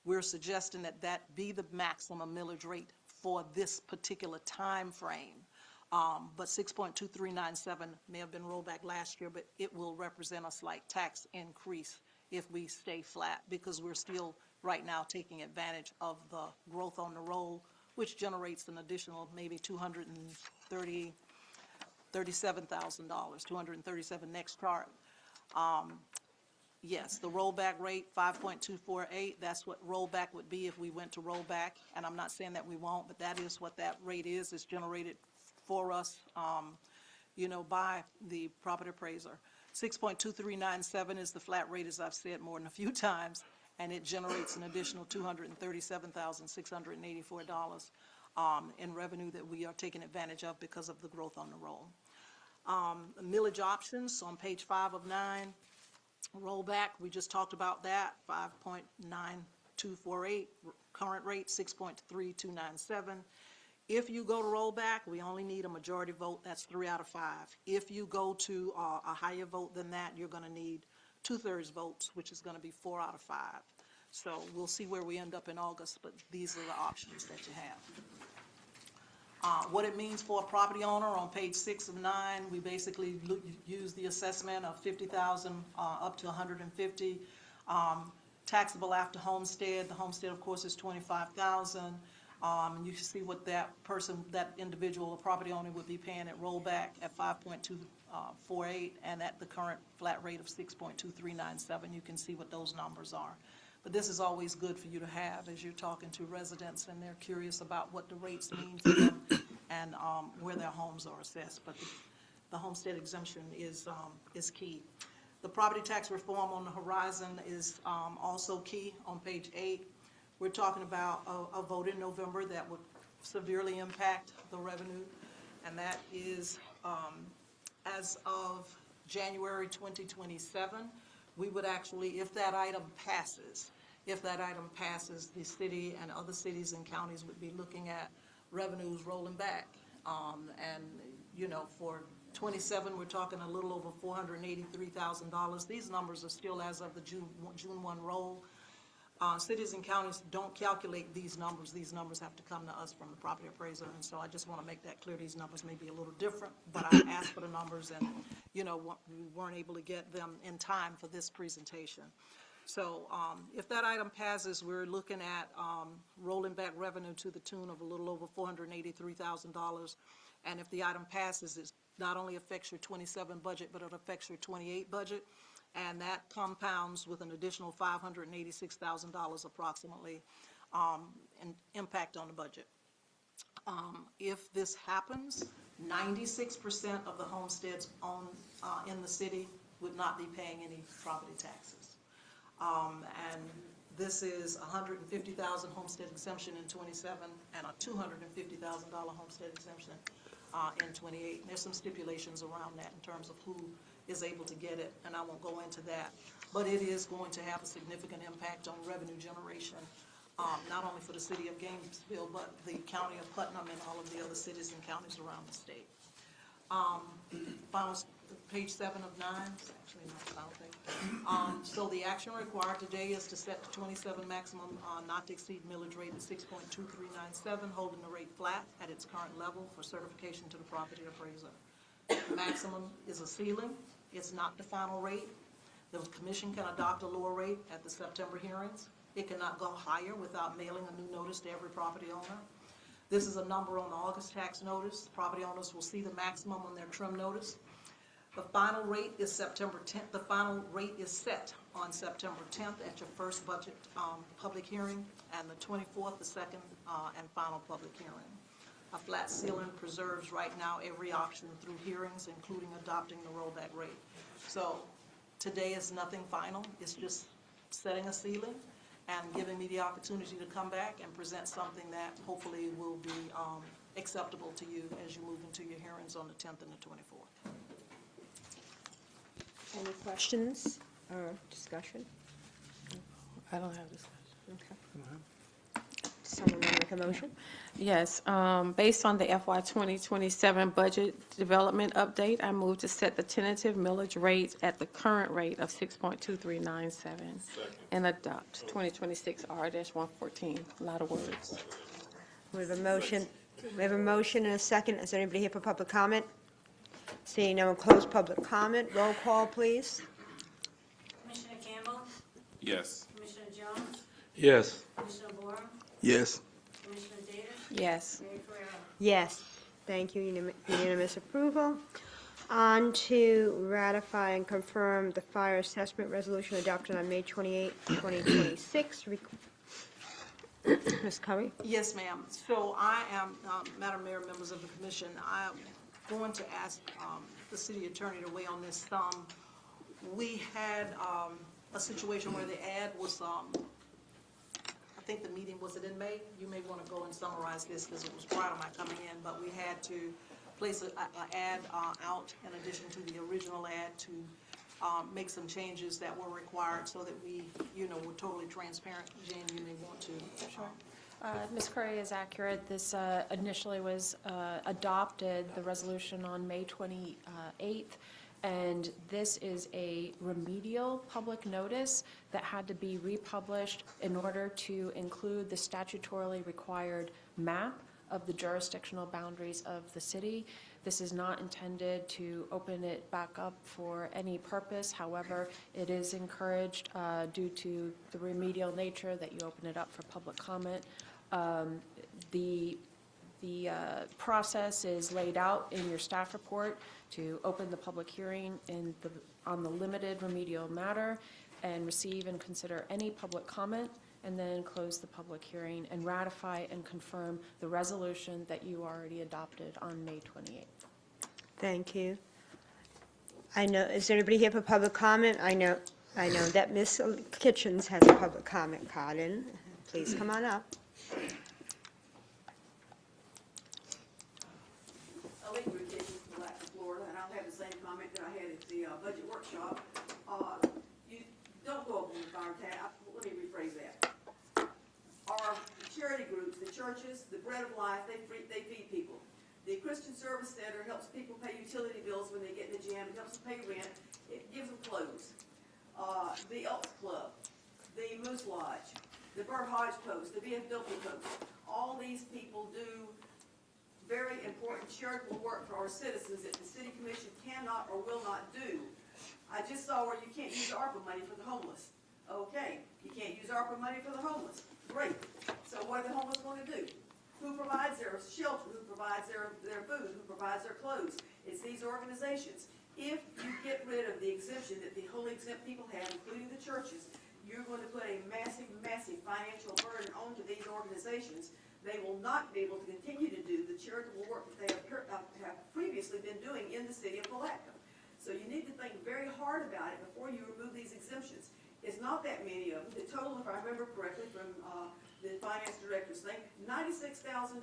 We're suggesting that that be the maximum millage rate for this particular time frame. But 6.2397 may have been rolled back last year, but it will represent a slight tax increase if we stay flat, because we're still right now taking advantage of the growth on the roll, which generates an additional maybe $237,000, $237 next chart. Yes, the rollback rate, 5.248, that's what rollback would be if we went to rollback, and I'm not saying that we won't, but that is what that rate is. It's generated for us, by the property appraiser. 6.2397 is the flat rate, as I've said more than a few times, and it generates an additional $237,684 in revenue that we are taking advantage of because of the growth on the roll. Millage options on page 5 of 9. Rollback, we just talked about that, 5.9248, current rate 6.3297. If you go to rollback, we only need a majority vote, that's 3 out of 5. If you go to a higher vote than that, you're going to need 2/3 votes, which is going to be 4 out of 5. So we'll see where we end up in August, but these are the options that you have. What it means for a property owner, on page 6 of 9, we basically use the assessment of $50,000 up to $150,000. Taxable after homestead, the homestead, of course, is $25,000. You can see what that person, that individual, or property owner would be paying at rollback at 5.248, and at the current flat rate of 6.2397. You can see what those numbers are. But this is always good for you to have as you're talking to residents and they're curious about what the rates mean for them and where their homes are assessed. But the homestead exemption is key. The property tax reform on the horizon is also key on page 8. We're talking about a vote in November that would severely impact the revenue, and that is as of January 2027. We would actually, if that item passes, the city and other cities and counties would be looking at revenues rolling back. For 27, we're talking a little over $483,000. These numbers are still as of the June 1 roll. Cities and counties don't calculate these numbers. These numbers have to come to us from the property appraiser, and so I just want to make that clear. These numbers may be a little different, but I asked for the numbers, and, we weren't able to get them in time for this presentation. So if that item passes, we're looking at rolling back revenue to the tune of a little over $483,000. And if the item passes, it not only affects your 27 budget, but it affects your 28 budget. And that compounds with an additional $586,000 approximately in impact on the budget. If this happens, 96% of the homesteads in the city would not be paying any property taxes. And this is $150,000 homestead exemption in 27 and a $250,000 homestead exemption in 28. And there's some stipulations around that in terms of who is able to get it, and I won't go into that. But it is going to have a significant impact on revenue generation, not only for the city of Gainesville, but the county of Putnam and all of the other cities and counties around the state. Final, page 7 of 9, actually not the final page. So the action required today is to set the 27 maximum not to exceed millage rate at 6.2397, holding the rate flat at its current level for certification to the property appraiser. The maximum is a ceiling. It's not the final rate. The commission can adopt a lower rate at the September hearings. It cannot go higher without mailing a new notice to every property owner. This is a number on the August tax notice. Property owners will see the maximum on their trim notice. The final rate is September 10th. The final rate is set on September 10th at your first budget public hearing, and the 24th, the second and final public hearing. A flat ceiling preserves right now every option through hearings, including adopting the rollback rate. So today is nothing final. It's just setting a ceiling and giving me the opportunity to come back and present something that hopefully will be acceptable to you as you move into your hearings on the 10th and the 24th. Any questions or discussion? I don't have discussion. Okay. Someone want to make a motion? Yes, based on the FY 2027 budget development update, I move to set the tentative millage rate at the current rate of 6.2397 and adopt 2026 R-114. A lot of words. We have a motion and a second. Is there anybody here for public comment? Seeing no one, close public comment. Roll call, please. Commissioner Campbell, Yes. Commissioner Jones, Yes. Commissioner Borum, Yes. Commissioner Davis, Yes. Mayor Ferrero. Yes. Thank you. Unanimous approval. On to ratify and confirm the fire assessment resolution adopted on May 28, 2026. Ms. Curry? Yes, ma'am. So I am, Madam Mayor, members of the commission, I am going to ask the city attorney to weigh on this. We had a situation where the ad was, I think the meeting, was it in May? You may want to go and summarize this because it was prior to my coming in, but we had to place an ad out in addition to the original ad to make some changes that were required so that we, were totally transparent. Jane, you may want to. Sure. Ms. Curry is accurate. This initially was adopted, the resolution, on May 28th, and this is a remedial public notice that had to be republished in order to include the statutorily required map of the jurisdictional boundaries of the city. This is not intended to open it back up for any purpose. However, it is encouraged due to the remedial nature that you open it up for public comment. The process is laid out in your staff report to open the public hearing on the limited remedial matter and receive and consider any public comment, and then close the public hearing and ratify and confirm the resolution that you already adopted on May 28th. Thank you. I know, is there anybody here for public comment? I know that Ms. Kitchens has a public comment card in. Please come on up. Allegra Kitchens, Palatka, Florida, and I'll have the same comment that I had at the budget workshop. You don't go up on the fire tap. Let me rephrase that. Our charity groups, the churches, the Bread of Life, they feed people. The Christian Service Center helps people pay utility bills when they get in the gym. It helps them pay rent. It gives them clothes. The Elks Club, the Moose Lodge, the Burr Hodge Post, the VFW Post, all these people do very important charitable work for our citizens that the City Commission cannot or will not do. I just saw where you can't use ARPA money for the homeless. Okay, you can't use ARPA money for the homeless. Great. So what are the homeless going to do? Who provides their shelter? Who provides their food? Who provides their clothes? It's these organizations. If you get rid of the exemption that the wholly exempt people have, including the churches, you're going to put a massive, massive financial burden onto these organizations. They will not be able to continue to do the charitable work that they have previously been doing in the city of Palatka. So you need to think very hard about it before you remove these exemptions. It's not that many of them. The total, if I remember correctly from the finance director's thing, $96,000.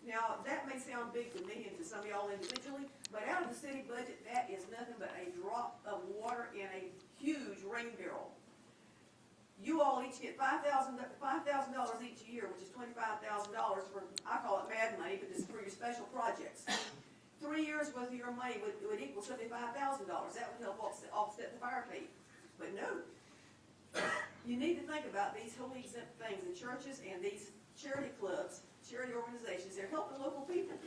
Now, that may sound big to me and to some of y'all individually, but out of the city budget, that is nothing but a drop of water in a huge rain barrel. You all each get $5,000 each year, which is $25,000 for, I call it mad money, but this is for your special projects. 3 years worth of your money would equal $75,000. That would help offset the fire fee. But no, you need to think about these wholly exempt things, the churches and these charity clubs, charity organizations. They're helping local people.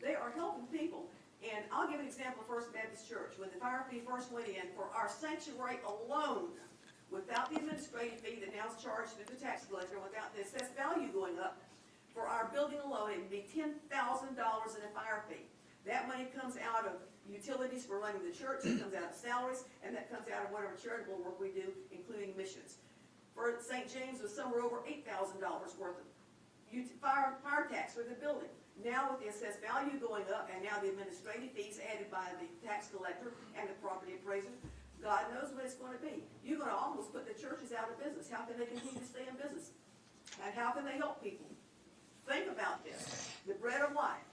They are helping people. And I'll give an example of First Baptist Church. When the fire fee first went in, for our sanctuary alone, without the administrative fee that now is charged through the tax collector, without the assessed value going up, for our building alone, it would be $10,000 in a fire fee. That money comes out of utilities for running the church, it comes out of salaries, and that comes out of whatever charitable work we do, including missions. For St. James was somewhere over $8,000 worth of fire tax for the building. Now with the assessed value going up and now the administrative fees added by the tax collector and the property appraiser, God knows what it's going to be. You're going to almost put the churches out of business. How can they continue to stay in business? And how can they help people? Think about this. The Bread of Life,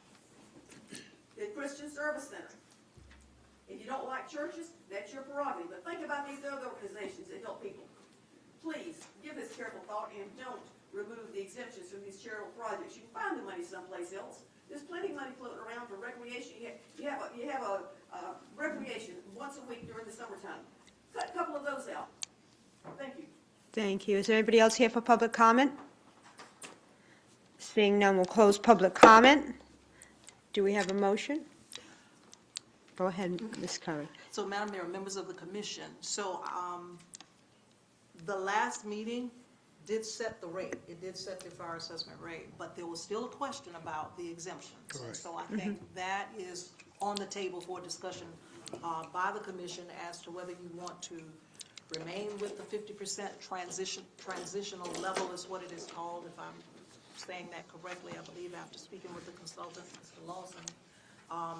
the Christian Service Center. If you don't like churches, that's your prerogative. But think about these other organizations that help people. Please give this careful thought and don't remove the exemptions from these charitable projects. You can find the money someplace else. There's plenty of money floating around for recreation. You have a recreation once a week during the summertime. Cut a couple of those out. Thank you. Thank you. Is there anybody else here for public comment? Seeing none, we'll close public comment. Do we have a motion? Go ahead, Ms. Curry. So, Madam Mayor, members of the commission, the last meeting did set the rate. It did set the fire assessment rate, but there was still a question about the exemptions. Correct. So I think that is on the table for discussion by the commission as to whether you want to remain with the 50% transitional level is what it is called, if I'm saying that correctly, I believe, after speaking with the consultant, Mr. Lawson,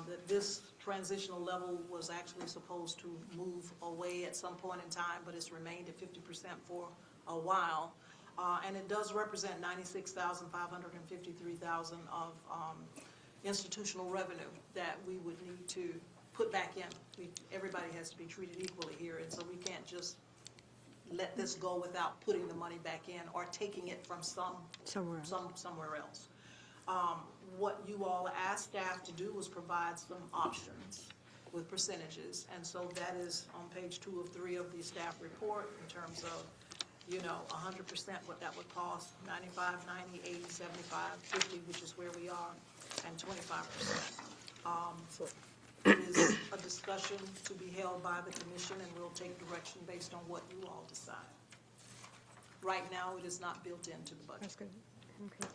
that this transitional level was actually supposed to move away at some point in time, but it's remained at 50% for a while. And it does represent $96,553,000 of institutional revenue that we would need to put back in. Everybody has to be treated equally here, and so we can't just let this go without putting the money back in or taking it from somewhere else. What you all asked staff to do was provide some options with percentages, and so that is on page 2 of 3 of the staff report in terms of 100% what that would cost, 95, 90, 80, 75, 50, which is where we are, and 25%. So it is a discussion to be held by the commission, and we'll take direction based on what you all decide. Right now, it is not built into the budget. That's good. Okay.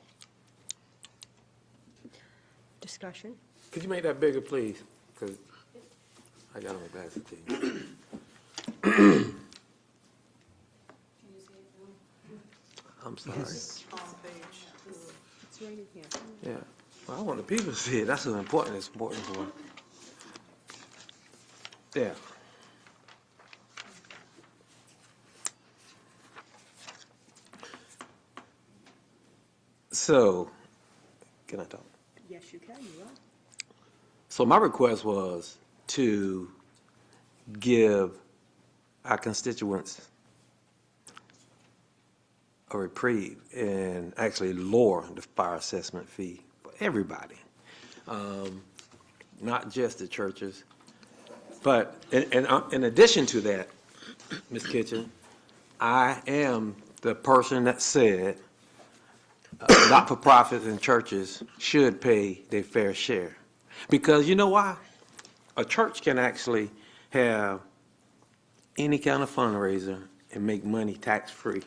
Discussion? Could you make that bigger, please? Because I got on my glasses too. I'm sorry. It's on page 2. It's right in here. Yeah. Well, I want the people to see it. That's what's important. It's important for them. Yeah. So, can I talk? Yes, you can. You are. So my request was to give our constituents a reprieve and actually lower the fire assessment fee for everybody, not just the churches. But in addition to that, Ms. Kitchen, I am the person that said not-for-profits and churches should pay their fair share. Because you know why? A church can actually have any kind of fundraiser and make money tax-free.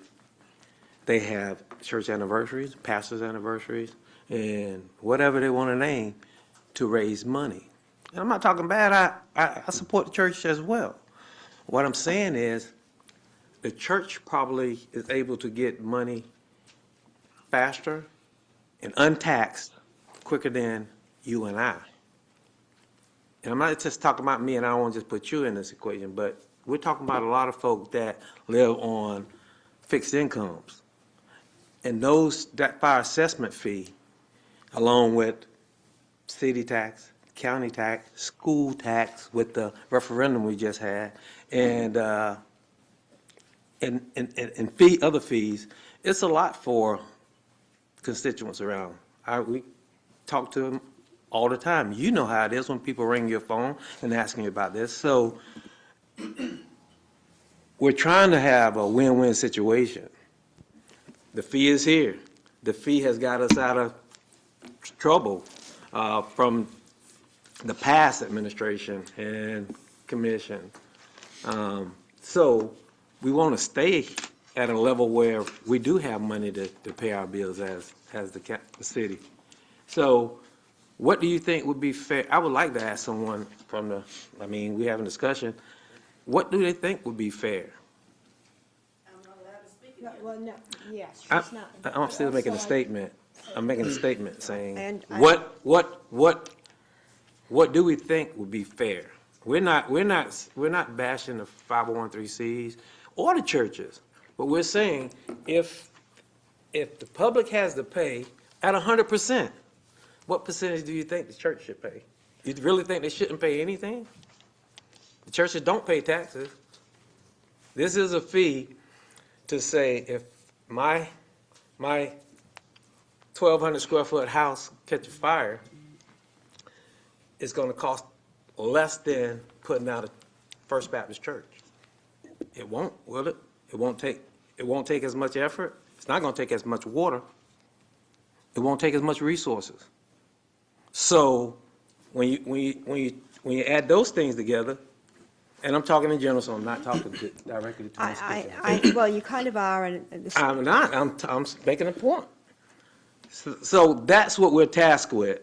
They have church anniversaries, pastors' anniversaries, and whatever they want to name to raise money. And I'm not talking bad. I support the church as well. What I'm saying is the church probably is able to get money faster and untaxed quicker than you and I. And I'm not just talking about me, and I don't want to just put you in this equation, but we're talking about a lot of folk that live on fixed incomes. And that fire assessment fee, along with city tax, county tax, school tax with the referendum we just had, and other fees, it's a lot for constituents around. We talk to them all the time. You know how it is when people ring your phone and asking you about this. So we're trying to have a win-win situation. The fee is here. The fee has got us out of trouble from the past administration and commission. So we want to stay at a level where we do have money to pay our bills as the city. So what do you think would be fair? I would like to ask someone from the, I mean, we having a discussion. What do they think would be fair? Well, no, yes, I- she's not. I'm still making a Also, statement. I'm making a statement saying, And I- what do we think would be fair? We're not bashing the 501(c)(3)s or the churches, but we're saying if the public has to pay at 100%, what percentage do you think the church should pay? You really think they shouldn't pay anything? The churches don't pay taxes. This is a fee to say if my 1,200 square foot house catches fire, it's gonna cost less than putting out a First Baptist church. It won't, will it? It won't take as much effort. It's not gonna take as much water. It won't take as much resources. So when you add those things together, and I'm talking in general, so I'm not talking directly to Ms. Kitchen. Well, you kind of are, and this. I'm not, I'm making a point. So that's what we're tasked with,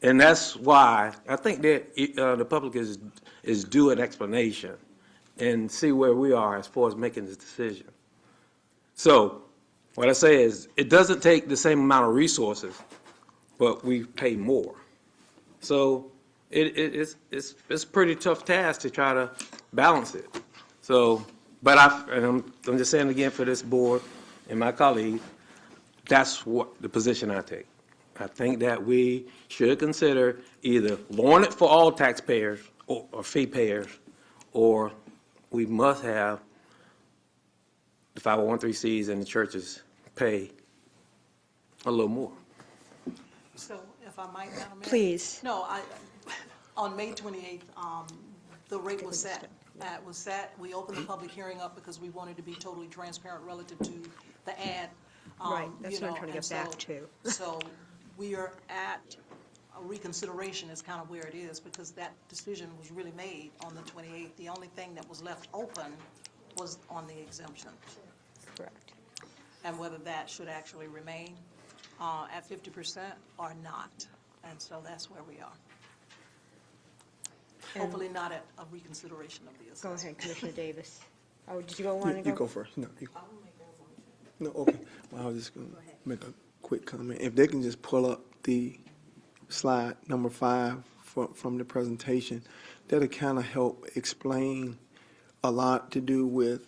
and that's why I think that the public is due an explanation and see where we are as far as making this decision. So what I say is, it doesn't take the same amount of resources, but we pay more. So it's a pretty tough task to try to balance it. So, but I'm just saying again for this board and my colleagues, that's what the position I take. I think that we should consider either lowering it for all taxpayers or fee payers, or we must have the 501(c)(3)s and the churches pay a little more. So if I might, Madam Mayor? Please. No, on May 28th, the rate was set. We opened the public hearing up because we wanted to be totally transparent relative to the ad. Right, that's you what I'm know, trying to and get back so- to. So we are at a reconsideration is kind of where it is, because that decision was really made on the 28th. The only thing that was left open was on the exemption. Correct. And whether that should actually remain at 50% or not. And so that's where we are. And- Hopefully not at a reconsideration of the Go assessment. ahead, Commissioner Davis. Oh, did you want to go? You go first. No, you. No, okay. Well, I was just gonna make a quick comment. If they can just pull up the slide number 5 from the presentation, that'll kind of help explain a lot to do with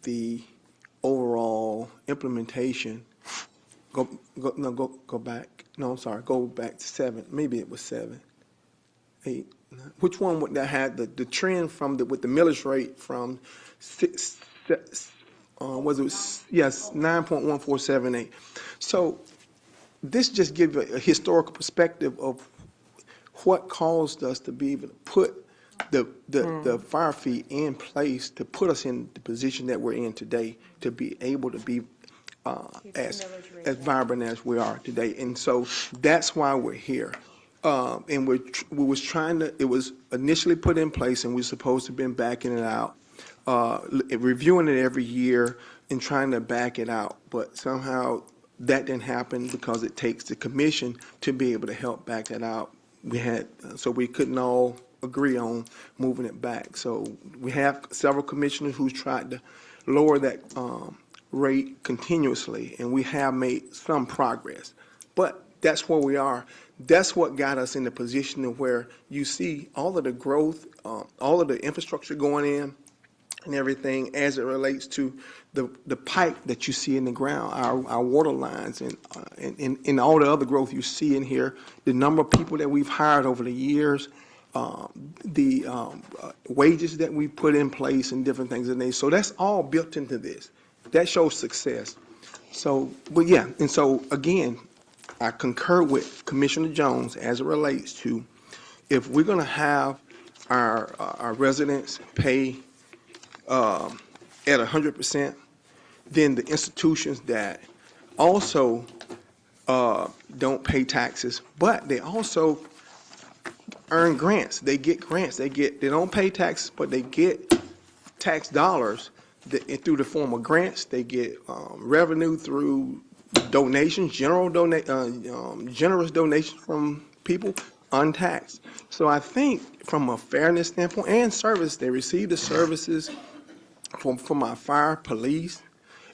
the overall implementation. Go back. No, I'm sorry. Go back to 7. Maybe it was 7, 8. 9. Which one would that had the trend from with the millage rate from 6? Was it? Yes, 9.1478. So this just gives a historical perspective of what caused us to be able to put the fire fee in place to put us in the position that we're in today, to be able to be as vibrant as we are today. And so that's why we're here. And we was trying to, it was initially put in place, and we're supposed to have been backing it out, reviewing it every year and trying to back it out. But somehow that didn't happen because it takes the commission to be able to help back it out. So we couldn't all agree on moving it back. So we have several commissioners who's tried to lower that rate continuously, and we have made some progress. But that's where we are. That's what got us in the position of where you see all of the growth, all of the infrastructure going in and everything as it relates to the pipe that you see in the ground, our water lines, and all the other growth you see in here, the number of people that we've hired over the years, the wages that we put in place and different things in there. So that's all built into this. That shows success. So, but yeah, and so again, I concur with Commissioner Jones as it relates to if we're going to have our residents pay at 100%, then the institutions that also don't pay taxes, but they also earn grants. They get grants. They don't pay taxes, but they get tax dollars through the form of grants. They get revenue through donations, generous donations from people untaxed. So I think from a fairness standpoint and service, they receive the services from our fire, police,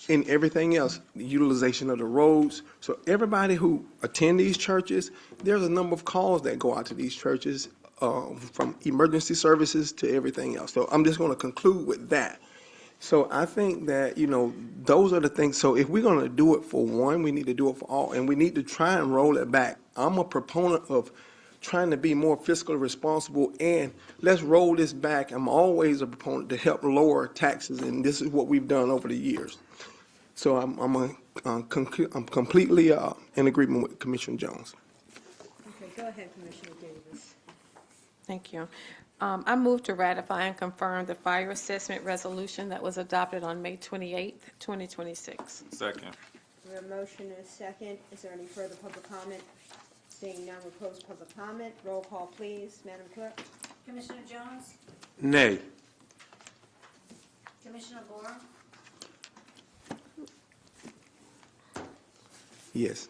and everything else, the utilization of the roads. So everybody who attend these churches, there's a number of calls that go out to these churches, from emergency services to everything else. So I'm just going to conclude with that. So I think that, those are the things. So if we're going to do it for one, we need to do it for all, and we need to try and roll it back. I'm a proponent of trying to be more fiscally responsible, and let's roll this back. I'm always a proponent to help lower taxes, and this is what we've done over the years. So I'm completely in agreement with Commissioner Jones. Okay, go ahead, Commissioner Davis. Thank you. I move to ratify and confirm the fire assessment resolution that was adopted on May 28th, 2026. Second. We have a motion and a second. Is there any further public comment? Seeing none, we'll close public comment. Roll call, please, Madam Clerk. Commissioner Jones? Nay. Commissioner Gore? Yes.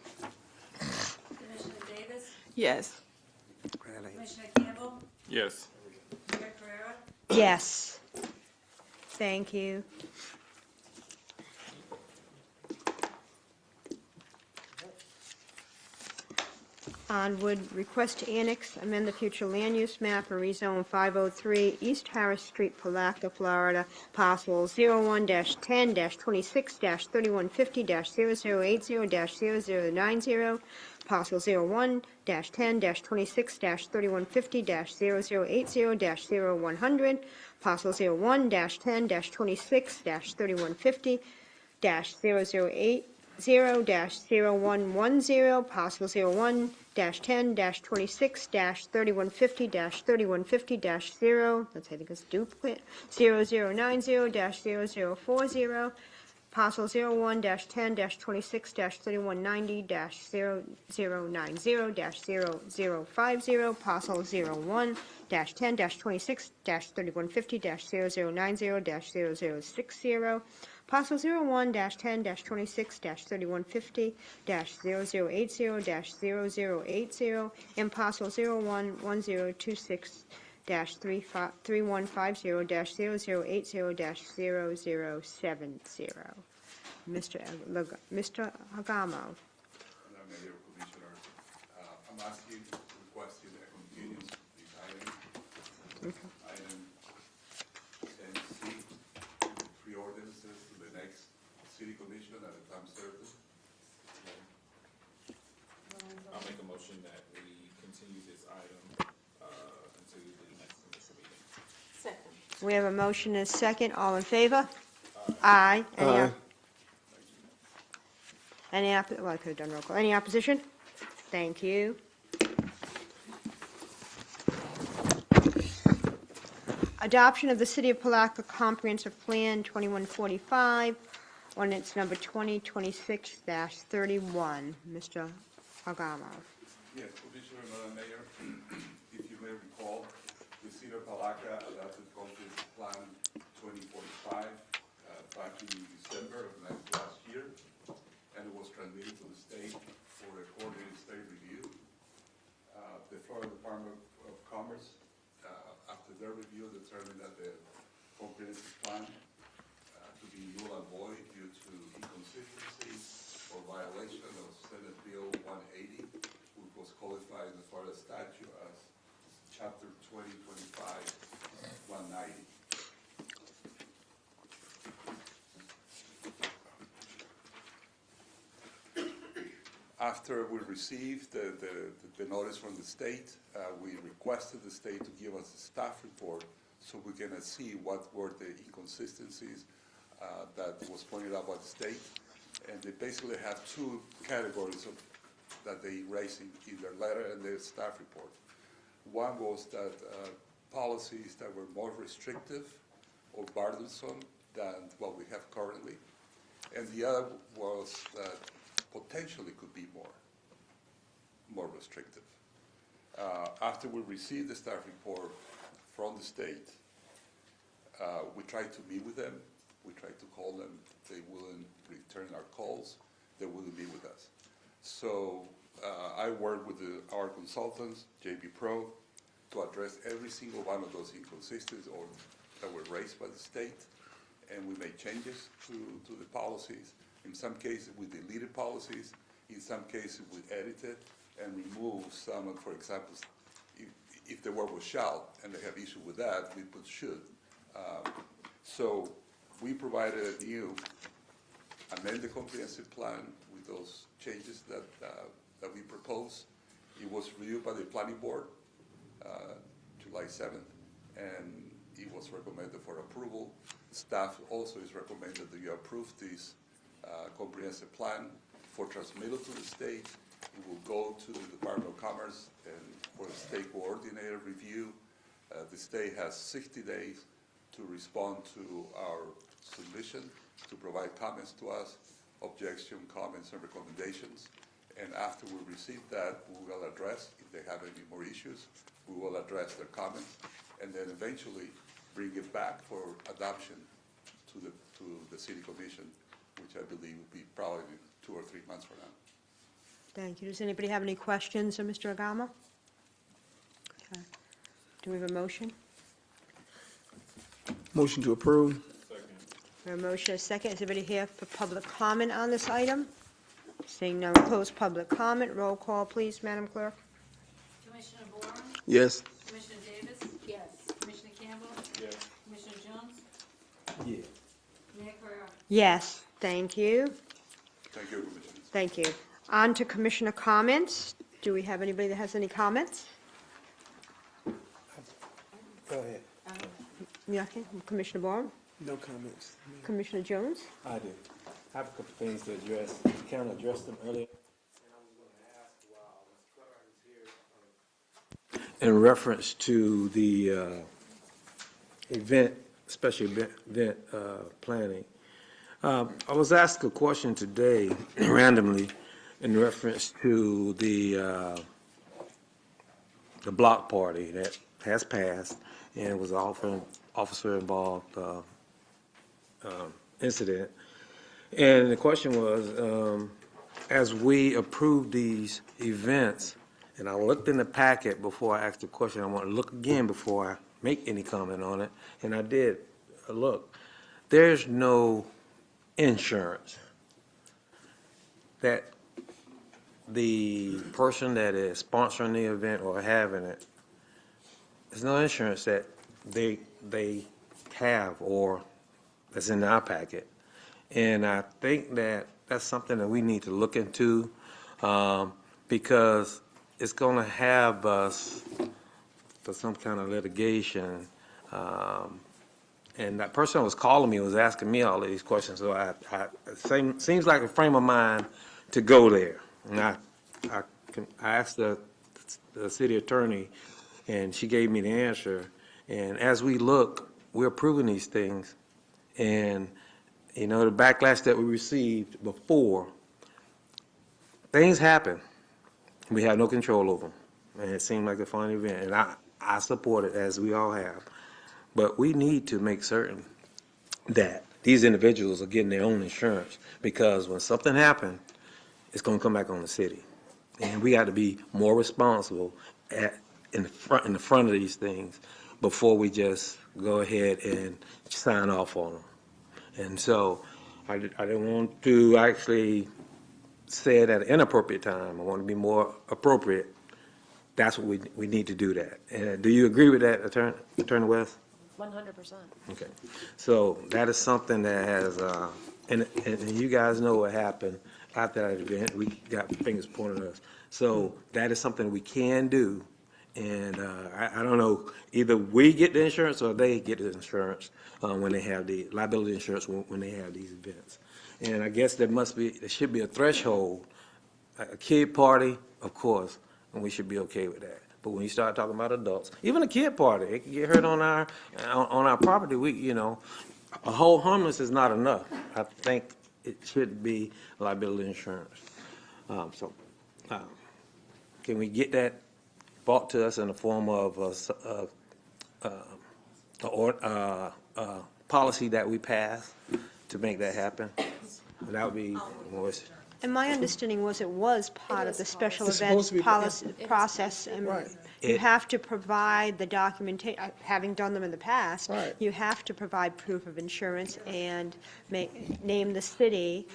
Commissioner Davis? Yes. Commissioner Campbell? Yes. Mayor Carrera? Yes. Thank you. Onward, request to annex, amend the future land use map and rezone 503 East Harris Street, Palatka, Florida, parcel 01-10-26-3150-0080-0090, parcel 01-10-26-3150-0080-0100, parcel 01-10-26-3150-0080, 0-0110, possible 01-10-26-3150-3150-0, that's I think it's duplicate, 0090-0040, possible 01-10-26-3190-0090-0050, possible 01-10-26-3150-0090-0060, parcel 01-10-26-3150-0080-0080, and parcel 01-1026-350-3050-0080-0070. Mr. Hagamo. Madam Mayor, Commissioners, I'm asking, requesting a continuance of this item. Item 10C, three ordinances to the next city commission at a time certain. I'll make a motion that we continue this item until the next commission meeting. Second. We have a motion and a second. All in favor? Aye. Aye. Well, I could have done roll call. Any opposition? Thank you. Adoption of the City of Palatka Comprehensive Plan 2145, ordinance number 2026-31. Mr. Hagamo. Yes, Commissioner, Madam Mayor, if you may recall, the City of Palatka adopted Comprehensive Plan 2045 back in December of last year, and it was transmitted to the state for a coordinated state review. The Florida Department of Commerce, after their review, determined that the comprehensive plan to be null and void due to inconsistencies or violation of Senate Bill 180, which was codified in the Florida statute as Chapter 2025-190. After we received the notice from the state, we requested the state to give us a staff report so we can see what were the inconsistencies that was pointed out by the state. And they basically have two categories that they raised in their letter and their staff report. One was that policies that were more restrictive or burdensome than what we have currently. And the other was that potentially could be more restrictive. After we received the staff report from the state, we tried to meet with them. We tried to call them. They wouldn't return our calls. They wouldn't meet with us. So I worked with our consultants, JB Pro, to address every single one of those inconsistencies or that were raised by the state, and we made changes to the policies. In some cases, we deleted policies. In some cases, we edited and removed some, for example, if the word was shall, and they have issue with that, we put should. So we provided a new amended comprehensive plan with those changes that we proposed. It was reviewed by the planning board July 7th, and it was recommended for approval. Staff also is recommended that you approve this comprehensive plan for transmittal to the state. It will go to the Department of Commerce and for the state coordinator review. The state has 60 days to respond to our submission, to provide comments to us, objection, comments, and recommendations. And after we receive that, we will address, if they have any more issues, we will address their comments, and then eventually bring it back for adoption to the city commission, which I believe will be probably 2 or 3 months from now. Thank you. Does anybody have any questions of Mr. Agama? Okay. Do we have a motion? Motion to approve. We have a motion, a second. Is anybody here for public comment on this item? Seeing none, close public comment. Roll call, please, Madam Clerk. Commissioner Boren? Yes. Commissioner Davis? Yes. Commissioner Campbell? Yes. Commissioner Jones? Yeah. Mayor Carrera? Yes, thank you. Thank you, Commissioners. Thank you. On to commissioner comments. Do we have anybody that has any comments? Go ahead. Yeah, okay. Commissioner Barham? No comments. Commissioner Jones? I do. I have a couple things to address. Kind of addressed them earlier. In reference to the event, special event planning, I was asked a question today randomly in reference to the block party that has passed, and it was an officer-involved incident. And the question was, as we approve these events, and I looked in the packet before I asked the question, I want to look again before I make any comment on it, and I did look. There's no insurance that the person that is sponsoring the event or having it, there's no insurance that they have or that's in our packet. And I think that that's something that we need to look into because it's going to have us for some kind of litigation. And that person that was calling me was asking me all of these questions. So it seems like a frame of mind to go there. And I asked the city attorney, and she gave me the answer. And as we look, we're approving these things. And, you know, the backlash that we received before, things happen. We have no control over them. And it seemed like a fun event. And I support it, as we all have. But we need to make certain that these individuals are getting their own insurance, because when something happens, it's going to come back on the city. And we got to be more responsible in the front of these things before we just go ahead and sign off on them. And so I didn't want to actually say it at an inappropriate time. I want to be more appropriate. That's what we need to do that. And do you agree with that, Attorney West? 100%. Okay. So that is something that has, and you guys know what happened after that event. We got fingers pointed at us. So that is something we can do. And I don't know, either we get the insurance or they get the insurance when they have the liability insurance when they have these events. And I guess there should be a threshold. A kid party, of course, and we should be okay with that. But when you start talking about adults, even a kid party, it can get hurt on our property. A whole homeless is not enough. I think it should be liability insurance. Can we get that brought to us in the form of a policy that we pass to make that happen? That would be more. And my understanding was it was part of the special It's supposed events to be, policy, yeah. process. And Right. you It- have to provide the documentation, having done them in the past. Right. You have to provide proof of insurance and name the city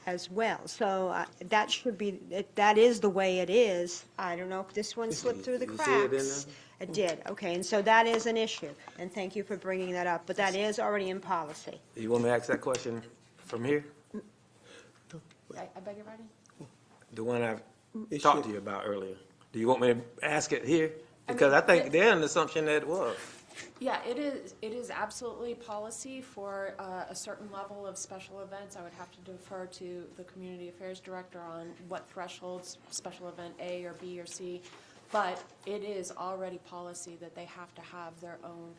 as well. So that should be, that is the way it is. I don't know if this one slipped through the You see it in cracks. It did, okay, and so that is an issue, and thank you for bringing that up, but that is already in policy. You want me to ask that question from here? I beg your pardon? The one I It talked should- to you about earlier? Do you want me to ask it here? Because I think they're in the assumption that it was. Yeah, it is absolutely policy for a certain level of special events. I would have to defer to the Community Affairs Director on what thresholds, special event A or B or C, but it is already policy that they have to have their own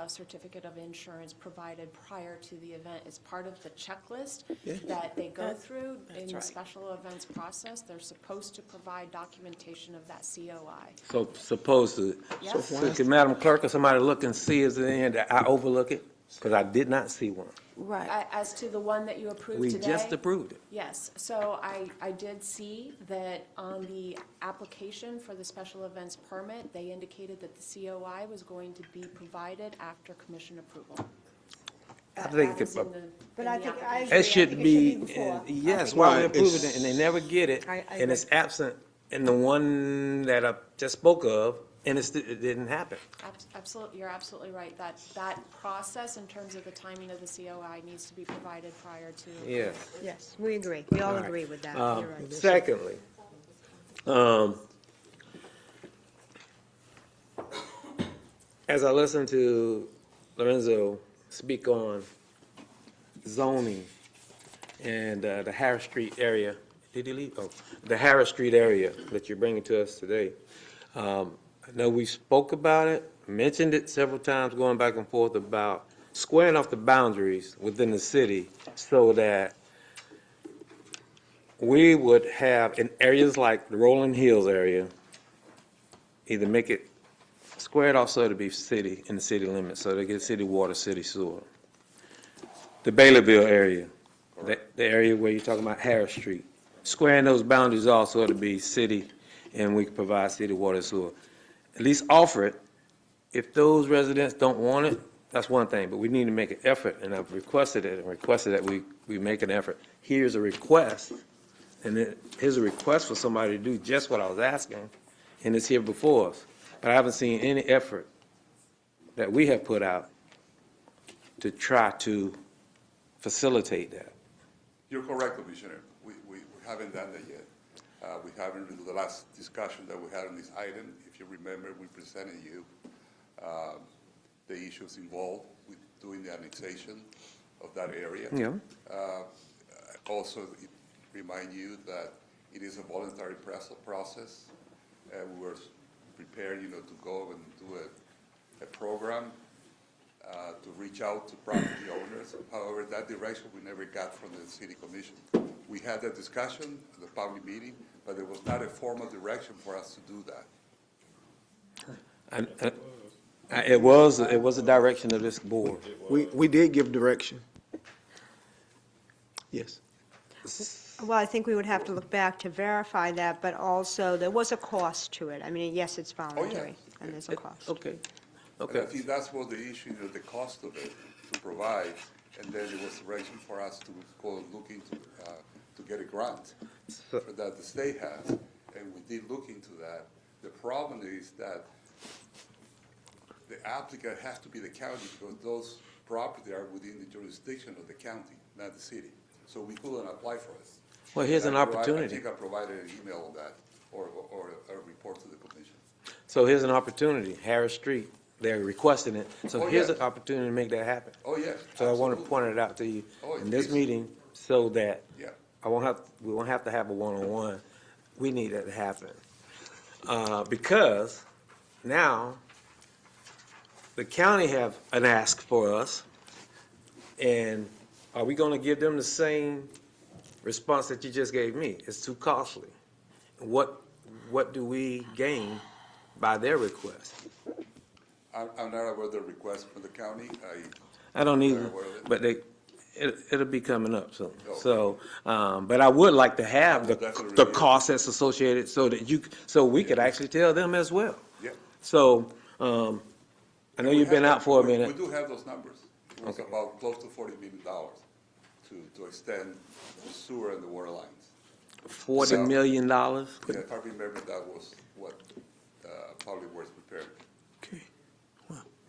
certificate of insurance provided prior to the event. It's part of the checklist that they go through in the special events process. They're supposed to provide documentation of that COI. So supposed to. Yes. So can Madam Clerk or somebody look and see is it in that I overlook it? Because I did not see one. Right. As to the one that you approved We today? just approved it. Yes, so I did see that on the application for the special events permit, they indicated that the COI was going to be provided after commission approval. I That think is it- in the- But in I the think, I application. agree. It should be, before. yes, think- why we Right, approved it's- it and they never get it. I And it's absent in the one that I just spoke of, and it didn't happen. Absolutely, you're absolutely right. That process in terms of the timing of the COI needs to be provided prior to. Yeah. Yes, we agree. We all All right. agree with that. You're right. Secondly, as I listened to Lorenzo speak on zoning and the Harris Street area, did he leave? Oh, the Harris Street area that you're bringing to us today. I know we spoke about it, mentioned it several times, going back and forth about squaring off the boundaries within the city so that we would have, in areas like the Rolling Hills area, either make it squared off so it'll be city, in the city limits, so they get city water, city sewer. The Baileyville area, the area where you're talking about Harris Street, squaring those boundaries off so it'll be city, and we can provide city water and sewer. At least offer it. If those residents don't want it, that's one thing, but we need to make an effort, and I've requested it, and requested that we make an effort. Here's a request, and then here's a request for somebody to do just what I was asking, and it's here before us. But I haven't seen any effort that we have put out to try to facilitate that. You're correct, Commissioner. We haven't done that yet. We haven't, in the last discussion that we had on this item, if you remember, we presented you the issues involved with doing the annexation of that area. Yeah. Also, remind you that it is a voluntary process. We were prepared, to go and do a program to reach out to property owners. However, that direction we never got from the city commission. We had that discussion at the public meeting, but there was not a formal direction for us to do that. It was a direction of this board. We did give direction. Yes. Well, I think we would have to look back to verify that, but also there was a cost to it. I mean, yes, it's voluntary, and there's a cost. Okay. And I think that's what the issue, the cost of it to provide, and then there was direction for us to go look into, to get a grant that the state has, and we did look into that. The problem is that the applicant has to be the county because those properties are within the jurisdiction of the county, not the city. So we couldn't apply for it. Well, here's an I opportunity. think I provided an email on that, or a report to the commission. So here's an opportunity, Harris Street, they're requesting it. So Oh, here's yeah. an opportunity to make that happen. Oh, yes. So I want to absolutely. point it out to you Oh, in this please. meeting so that Yeah. we won't have to have a one-on-one. We need that to happen. Because now the county have an ask for us, and are we going to give them the same response that you just gave me? It's too costly. What do we gain by their request? I'm not aware of the request from the county. I don't I'm either, not aware of it. but It'll be coming up soon. So, but I would like to have the cost that's associated so that so we could actually tell them as well. Yeah. So, I know you've been out for a We minute. do have those numbers. It was about close to $40 million to extend the sewer and the water lines. $40 million? Yeah, if I remember, that was what Public Works prepared.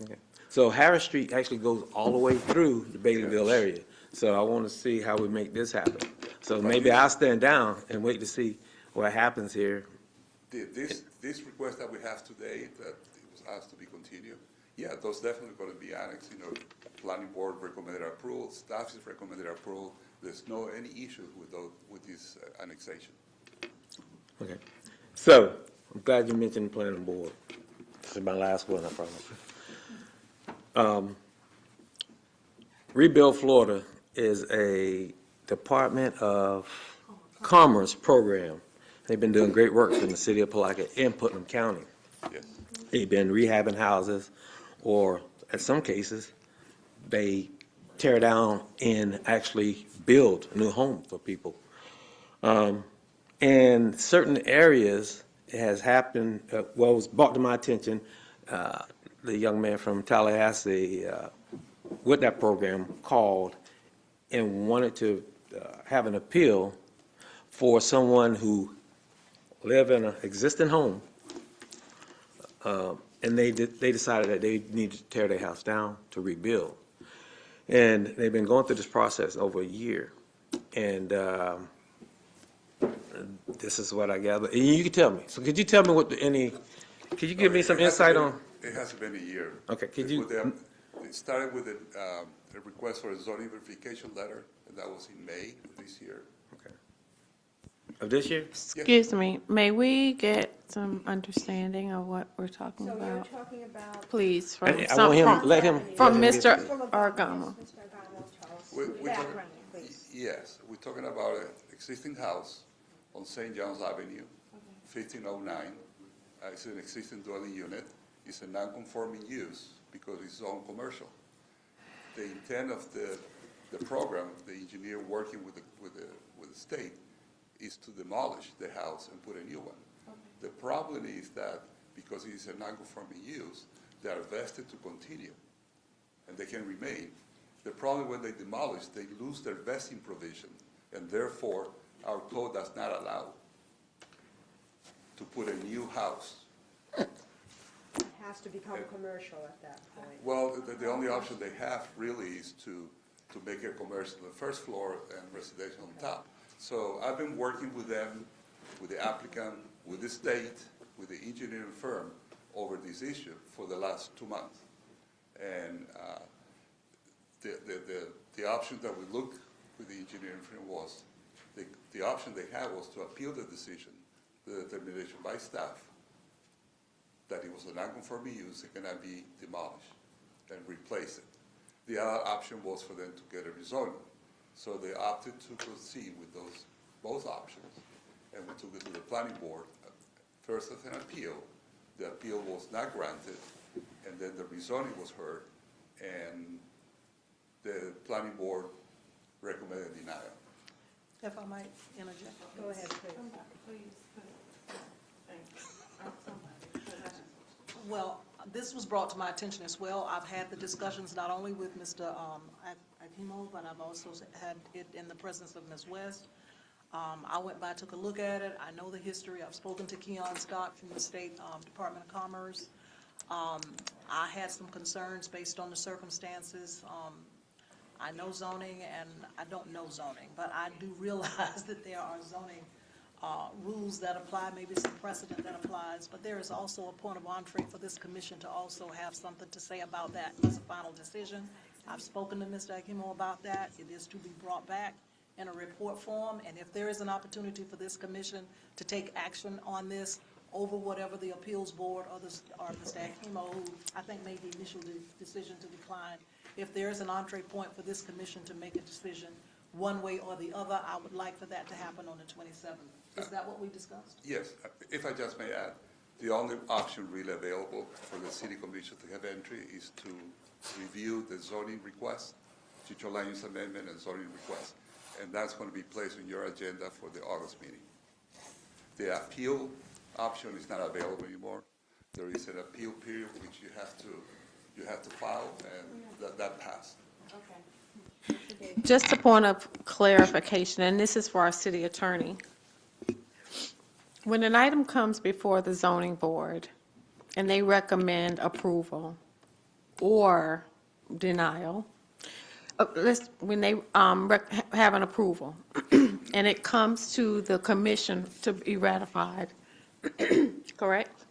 Okay. So Harris Street actually goes all the way through the Baileyville area. So I want to see how we make this happen. So maybe I'll stand down and wait to see what happens here. This request that we have today, that it was asked to be continued, yeah, those definitely going to be annexed. You know, planning board recommended approval, staff is recommended approval. There's no any issues with this annexation. Okay. So I'm glad you mentioned the planning board. This is my last one, I promise. Rebuild Florida is a Department of Commerce program. They've been doing great work in the city of Palatka and Putnam County. Yes. They've been rehabbing houses, or in some cases, they tear down and actually build a new home for people. In certain areas, it has happened, well, it was brought to my attention, the young man from Tallahassee with that program called and wanted to have an appeal for someone who lived in an existing home, and they decided that they needed to tear their house down to rebuild. And they've been going through this process over a year. And this is what I gather. And you can tell me. So could you tell me could you give me some insight on? It hasn't been a year. Okay, could you? It started with a request for a zoning verification letter, and that was in May of this year. Okay. Of this year? Excuse me, may we get some understanding of what we're talking So you're about? talking about. Please, from I want him, let him. From let him Mr. get- Mr. Argamo. Argamo, tell We're us talking- background, please. Yes, we're talking about an existing house on St. John's Avenue, 1509. It's an existing dwelling unit. It's a non-conforming use because it's zone commercial. The intent of the program, the engineer working with the state, is to demolish the house and put a new one. The problem is that because it is a non-conforming use, they are vested to continue, and they can remain. The problem when they demolish, they lose their vesting provision, and therefore our code does not allow to put a new house. It has to become commercial at that point. Well, the only option they have really is to make it commercial on the first floor and residential on top. So I've been working with them, with the applicant, with the state, with the engineering firm over this issue for the last 2 months. And the option that we looked with the engineering firm was, the option they had was to appeal the decision, the determination by staff, that it was a non-conforming use, it cannot be demolished and replace it. The other option was for them to get a rezoning. So they opted to proceed with both options, and we took it to the planning board, first as an appeal. The appeal was not granted, and then the rezoning was heard, and the planning board recommended denial. If I might interject. Go ahead, please. Well, this was brought to my attention as well. I've had the discussions not only with Mr. Akimo, but I've also had it in the presence of Ms. West. I went by, took a look at it. I know the history. I've spoken to Keon Scott from the State Department of Commerce. I had some concerns based on the circumstances. I know zoning and I don't know zoning, but I do realize that there are zoning rules that apply, maybe some precedent that applies, but there is also a point of entree for this commission to also have something to say about that as a final decision. I've spoken to Mr. Akimo about that. It is to be brought back in a report form, and if there is an opportunity for this commission to take action on this over whatever the appeals board or Mr. Akimo, who I think made the initial decision to decline, if there is an entree point for this commission to make a decision one way or the other, I would like for that to happen on the 27th. Is that what we discussed? Yes, if I just may add, the only option really available for the city commission to have entry is to review the zoning request future land use amendment and zoning request. And that's going to be placed on your agenda for the August meeting. The appeal option is not available anymore. There is an appeal period which you have to file, and that passed. Just a point of clarification, and this is for our city attorney. When an item comes before the zoning board and they recommend approval or denial, when they have an approval and it comes to the commission to be ratified, correct?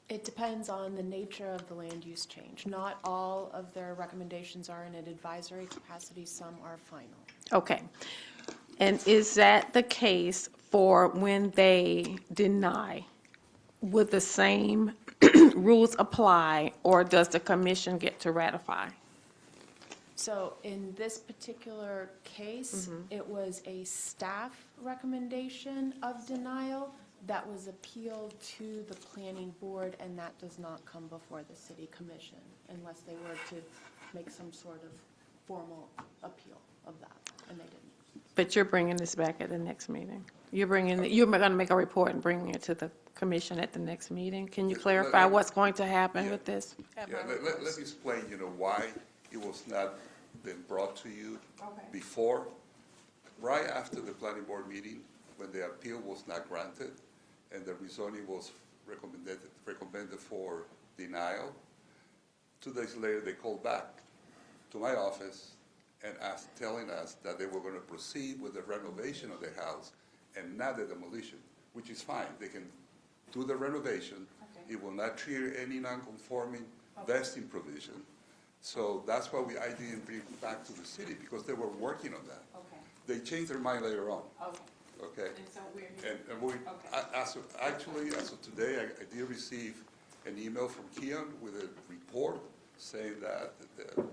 It depends on the nature of the land use change. Not all of their recommendations are in an advisory capacity, some are final. Okay. And is that the case for when they deny? Would the same rules apply, or does the commission get to ratify? So in this particular case, it was a staff recommendation of denial that was appealed to the planning board, and that does not come before the city commission unless they were to make some sort of formal appeal of that, and they didn't. But you're bringing this back at the next meeting. You're going to make a report and bring it to the commission at the next meeting. Can you clarify what's going to happen with this? Yeah, let me explain, why it was not been brought to you before. Right after the planning board meeting, when the appeal was not granted and the rezoning was recommended for denial, 2 days later, they called back to my office and telling us that they were going to proceed with the renovation of the house and not the demolition, which is fine. They can do the renovation. It will not trigger any non-conforming vesting provision. So that's why I didn't bring it back to the city, because they were working on that. They changed their mind later on. Okay? And so we're here. And we, as of today, I did receive an email from Keon with a report saying that the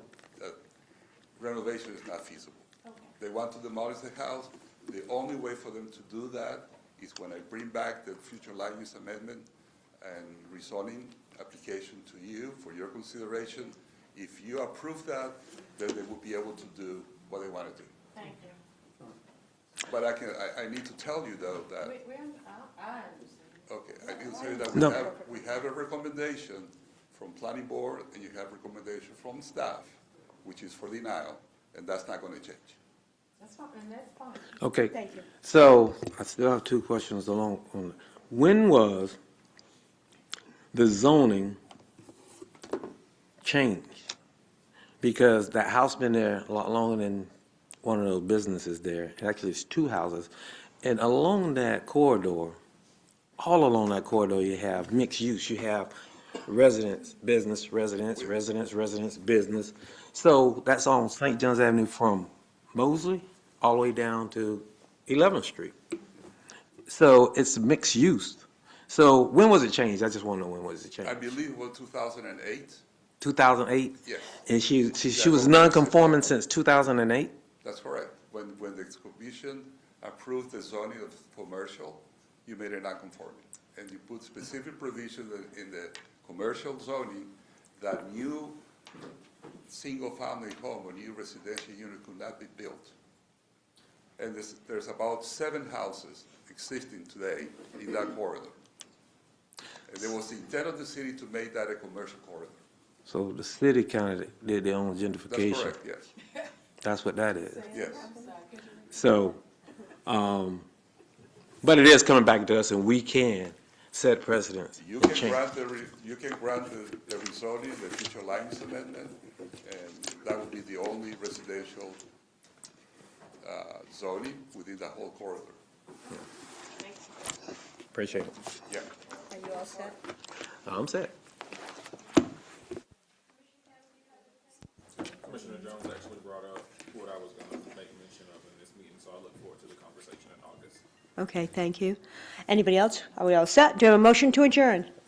renovation is not feasible. They want to demolish the house. The only way for them to do that is when I bring back the future land use amendment and rezoning application to you for your consideration. If you approve that, then they will be able to do what they want to do. Thank you. But I need to tell you, though, that, I understand. okay, I need to say that No. we have a recommendation from planning board, and you have recommendation from staff, which is for denial, and that's not going to change. That's fine, and that's fine. Okay. Thank you. So I still have two questions along. When was the zoning changed? Because that house been there a lot longer than one of those businesses there. Actually, it's two houses. And along that corridor, all along that corridor, you have mixed use. You have residence, business, residence, residence, residence, business. So that's on St. John's Avenue from Mosley all the way down to 11th Street. So it's mixed use. So when was it changed? I just want to know when was it changed? I believe it was 2008. 2008? Yes. And she was non-conforming since 2008? That's correct. When the commission approved the zoning of commercial, you made it non-conforming. And you put specific provisions in the commercial zoning that new single-family home or new residential unit could not be built. And there's about 7 houses existing today in that corridor. And it was the intent of the city to make that a commercial corridor. So the city kind of did their own gentrification? That's correct, yes. That's what that is? Yes. So, but it is coming back to us, and we can set precedents. You and can change. grant the rezoning, the future land use amendment, and that would be the only residential zoning within that whole corridor. Appreciate it. Yeah. Are you all set? I'm set. Commissioner Jones actually brought up what I was going to make mention of in this meeting, so I look forward to the conversation in August. Okay, thank you. Anybody else? Are we all set? Do you have a motion to adjourn?